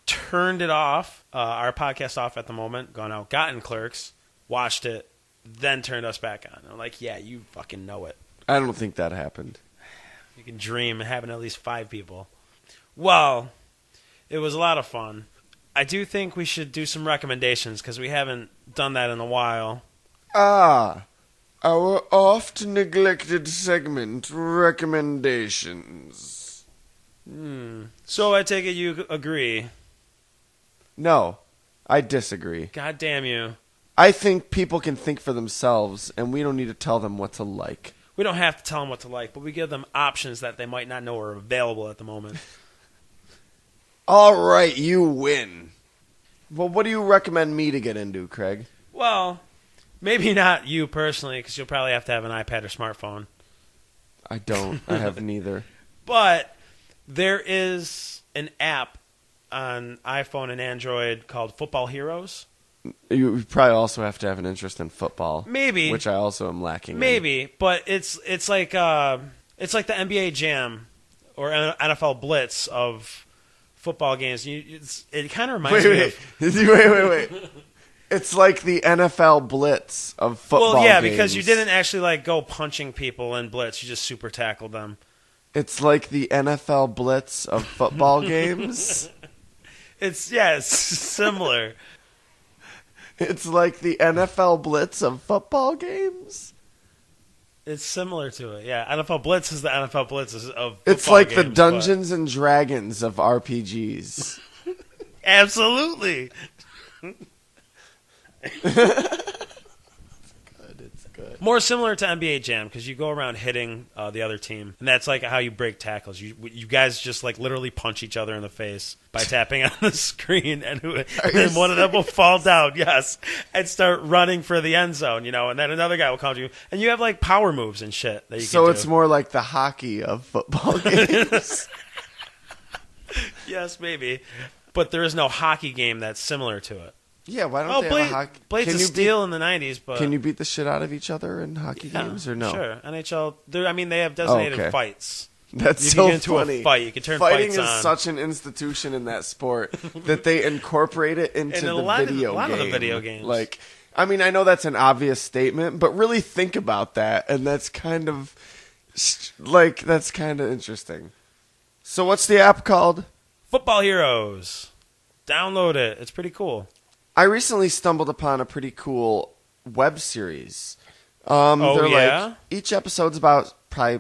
[SPEAKER 2] turned it off, our podcast off at the moment, gone out, gotten Clerks, watched it, then turned us back on. I'm like, yeah, you fucking know it.
[SPEAKER 1] I don't think that happened.
[SPEAKER 2] You can dream of having at least 5 people. Well, it was a lot of fun. I do think we should do some recommendations because we haven't done that in a while.
[SPEAKER 1] Our oft neglected segment, recommendations.
[SPEAKER 2] So I take it you agree?
[SPEAKER 1] No, I disagree.
[SPEAKER 2] God damn you.
[SPEAKER 1] I think people can think for themselves, and we don't need to tell them what to like.
[SPEAKER 2] We don't have to tell them what to like, but we give them options that they might not know are available at the moment.
[SPEAKER 1] All right, you win. Well, what do you recommend me to get into, Craig?
[SPEAKER 2] Well, maybe not you personally, because you'll probably have to have an iPad or smartphone.
[SPEAKER 1] I don't. I have neither.
[SPEAKER 2] But there is an app on iPhone and Android called Football Heroes.
[SPEAKER 1] You probably also have to have an interest in football.
[SPEAKER 2] Maybe.
[SPEAKER 1] Which I also am lacking
[SPEAKER 2] in. But it's like the NBA Jam or NFL Blitz of football games. It kind of reminds me of...
[SPEAKER 1] Wait. It's like the NFL Blitz of football games.
[SPEAKER 2] Well, yeah, because you didn't actually go punching people in Blitz. You just super tackled them.
[SPEAKER 1] It's like the NFL Blitz of football games?
[SPEAKER 2] It's similar.
[SPEAKER 1] It's like the NFL Blitz of football games?
[SPEAKER 2] It's similar to it, yeah. NFL Blitz is the NFL Blitz of football
[SPEAKER 1] It's like
[SPEAKER 2] games,
[SPEAKER 1] the Dungeons and Dragons of RPGs.
[SPEAKER 2] Absolutely.
[SPEAKER 1] It's good.
[SPEAKER 2] More similar to NBA Jam because you go around hitting the other team, and that's like how you break tackles. You guys just literally punch each other in the face by tapping on the screen, and then one of them will fall down, yes, and start running for the end zone, and then another guy will come to you, and you have power moves and shit that you can do.
[SPEAKER 1] So it's more like the hockey of football games.
[SPEAKER 2] Yes, maybe, but there is no hockey game that's similar to it.
[SPEAKER 1] Yeah, why don't they have a hockey?
[SPEAKER 2] Blades of Steel in the 90s, but...
[SPEAKER 1] Can you beat the shit out of each other in hockey games, or no?
[SPEAKER 2] Sure. NHL, they have designated fights.
[SPEAKER 1] That's
[SPEAKER 2] you
[SPEAKER 1] so
[SPEAKER 2] can get into
[SPEAKER 1] funny.
[SPEAKER 2] A fight. You can turn
[SPEAKER 1] Fighting
[SPEAKER 2] fights on.
[SPEAKER 1] is such an institution in that sport that they incorporate it into the video game.
[SPEAKER 2] A lot of the video games.
[SPEAKER 1] I know that's an obvious statement, but really think about that, and that's kind of interesting. So what's the app called?
[SPEAKER 2] Football Heroes. Download it. It's pretty cool.
[SPEAKER 1] I recently stumbled upon a pretty cool web series. Each episode's about probably,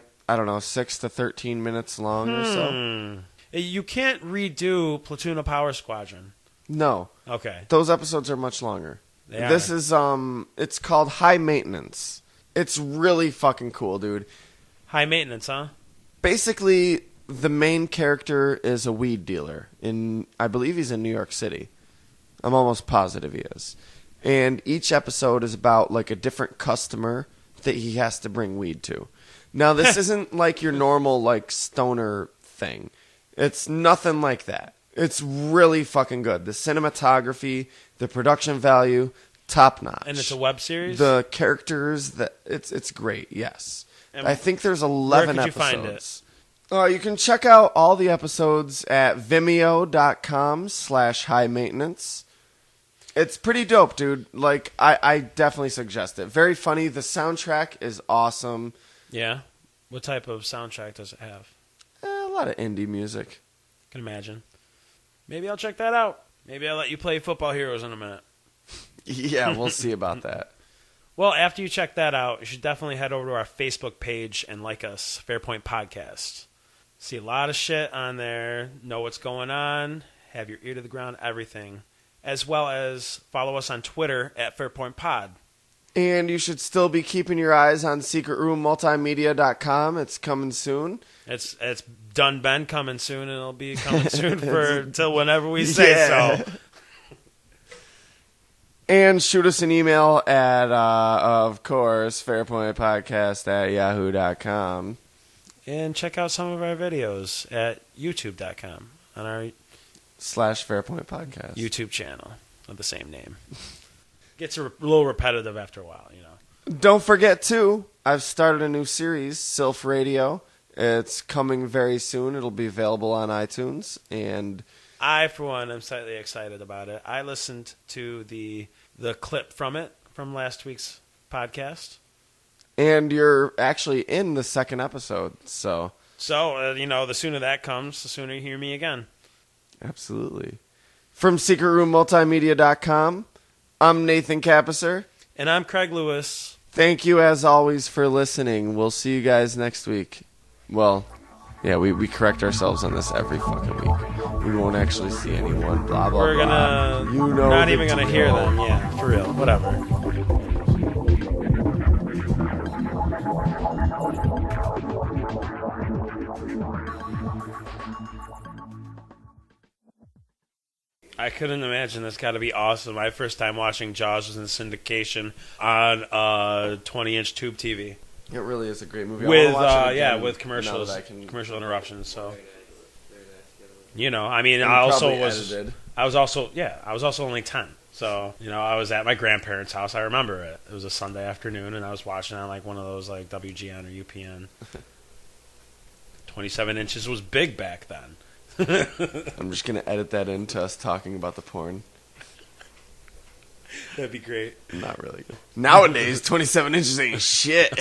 [SPEAKER 1] 6 to 13 minutes long or so.
[SPEAKER 2] You can't redo Platoon of Power Squadron.
[SPEAKER 1] No.
[SPEAKER 2] Okay.
[SPEAKER 1] Those episodes are much longer.
[SPEAKER 2] This
[SPEAKER 1] is, it's called High Maintenance. It's really fucking cool, dude.
[SPEAKER 2] High Maintenance, huh?
[SPEAKER 1] Basically, the main character is a weed dealer. I believe he's in New York City. I'm almost positive he is. And each episode is about like a different customer that he has to bring weed to. Now, this isn't like your normal like stoner thing. It's nothing like that. It's really fucking good. The cinematography, the production value, top notch.
[SPEAKER 2] And it's a web series?
[SPEAKER 1] The characters, it's great, yes.
[SPEAKER 2] And
[SPEAKER 1] I think there's 11
[SPEAKER 2] where could you
[SPEAKER 1] episodes. Find it? You can check out all the episodes at vimeo.com/high maintenance. It's pretty dope, dude. Like, I definitely suggest it. Very funny. The soundtrack is awesome.
[SPEAKER 2] Yeah? What type of soundtrack does it have?
[SPEAKER 1] A lot of indie music.
[SPEAKER 2] Can imagine. Maybe I'll check that out. Maybe I'll let you play Football Heroes in a minute.
[SPEAKER 1] Yeah, we'll see about that.
[SPEAKER 2] Well, after you check that out, you should definitely head over to our Facebook page and like us, Fairpoint Podcast. See a lot of shit on there. Know what's going on. Have your ear to the ground, everything. As well as follow us on Twitter at Fairpoint Pod.
[SPEAKER 1] And you should still be keeping your eyes on secretroommultimedia.com. It's coming soon.
[SPEAKER 2] It's done been coming soon, and it'll be coming soon for till whenever we say so.
[SPEAKER 1] And shoot us an email at, of course, fairpointpodcast@yahoo.com.
[SPEAKER 2] And check out some of our videos at youtube.com on our
[SPEAKER 1] /Fairpoint Podcast
[SPEAKER 2] YouTube channel of the same name. Gets a little repetitive after a while, you know.
[SPEAKER 1] Don't forget, too, I've started a new series, Sylph Radio. It's coming very soon. It'll be available on iTunes. And
[SPEAKER 2] I, for one, am slightly excited about it. I listened to the clip from it from last week's podcast.
[SPEAKER 1] And you're actually in the second episode, so...
[SPEAKER 2] the sooner that comes, the sooner you hear me again.
[SPEAKER 1] Absolutely. From secretroommultimedia.com, I'm Nathan Capisser.
[SPEAKER 2] And I'm Craig Lewis.
[SPEAKER 1] Thank you, as always, for listening. We'll see you guys next week. Well, yeah, we correct ourselves on this every fucking week. We won't actually see anyone, blah, blah,
[SPEAKER 2] We're
[SPEAKER 1] blah.
[SPEAKER 2] We're not even gonna hear them. Yeah, for real. Whatever. I couldn't imagine. That's got to be awesome. My first time watching Jaws was in syndication on a 20-inch tube TV.
[SPEAKER 1] It really is a great movie.
[SPEAKER 2] With commercials, commercial interruptions. So, I was also only 10. So, I was at my grandparents' house. I remember it. It was a Sunday afternoon, and I was watching on like one of those like WGN or UPN. 27 inches was big back then.
[SPEAKER 1] I'm just going to edit that into us talking about the porn.
[SPEAKER 2] That'd be great.
[SPEAKER 1] Not really. Nowadays, 27 inches ain't shit.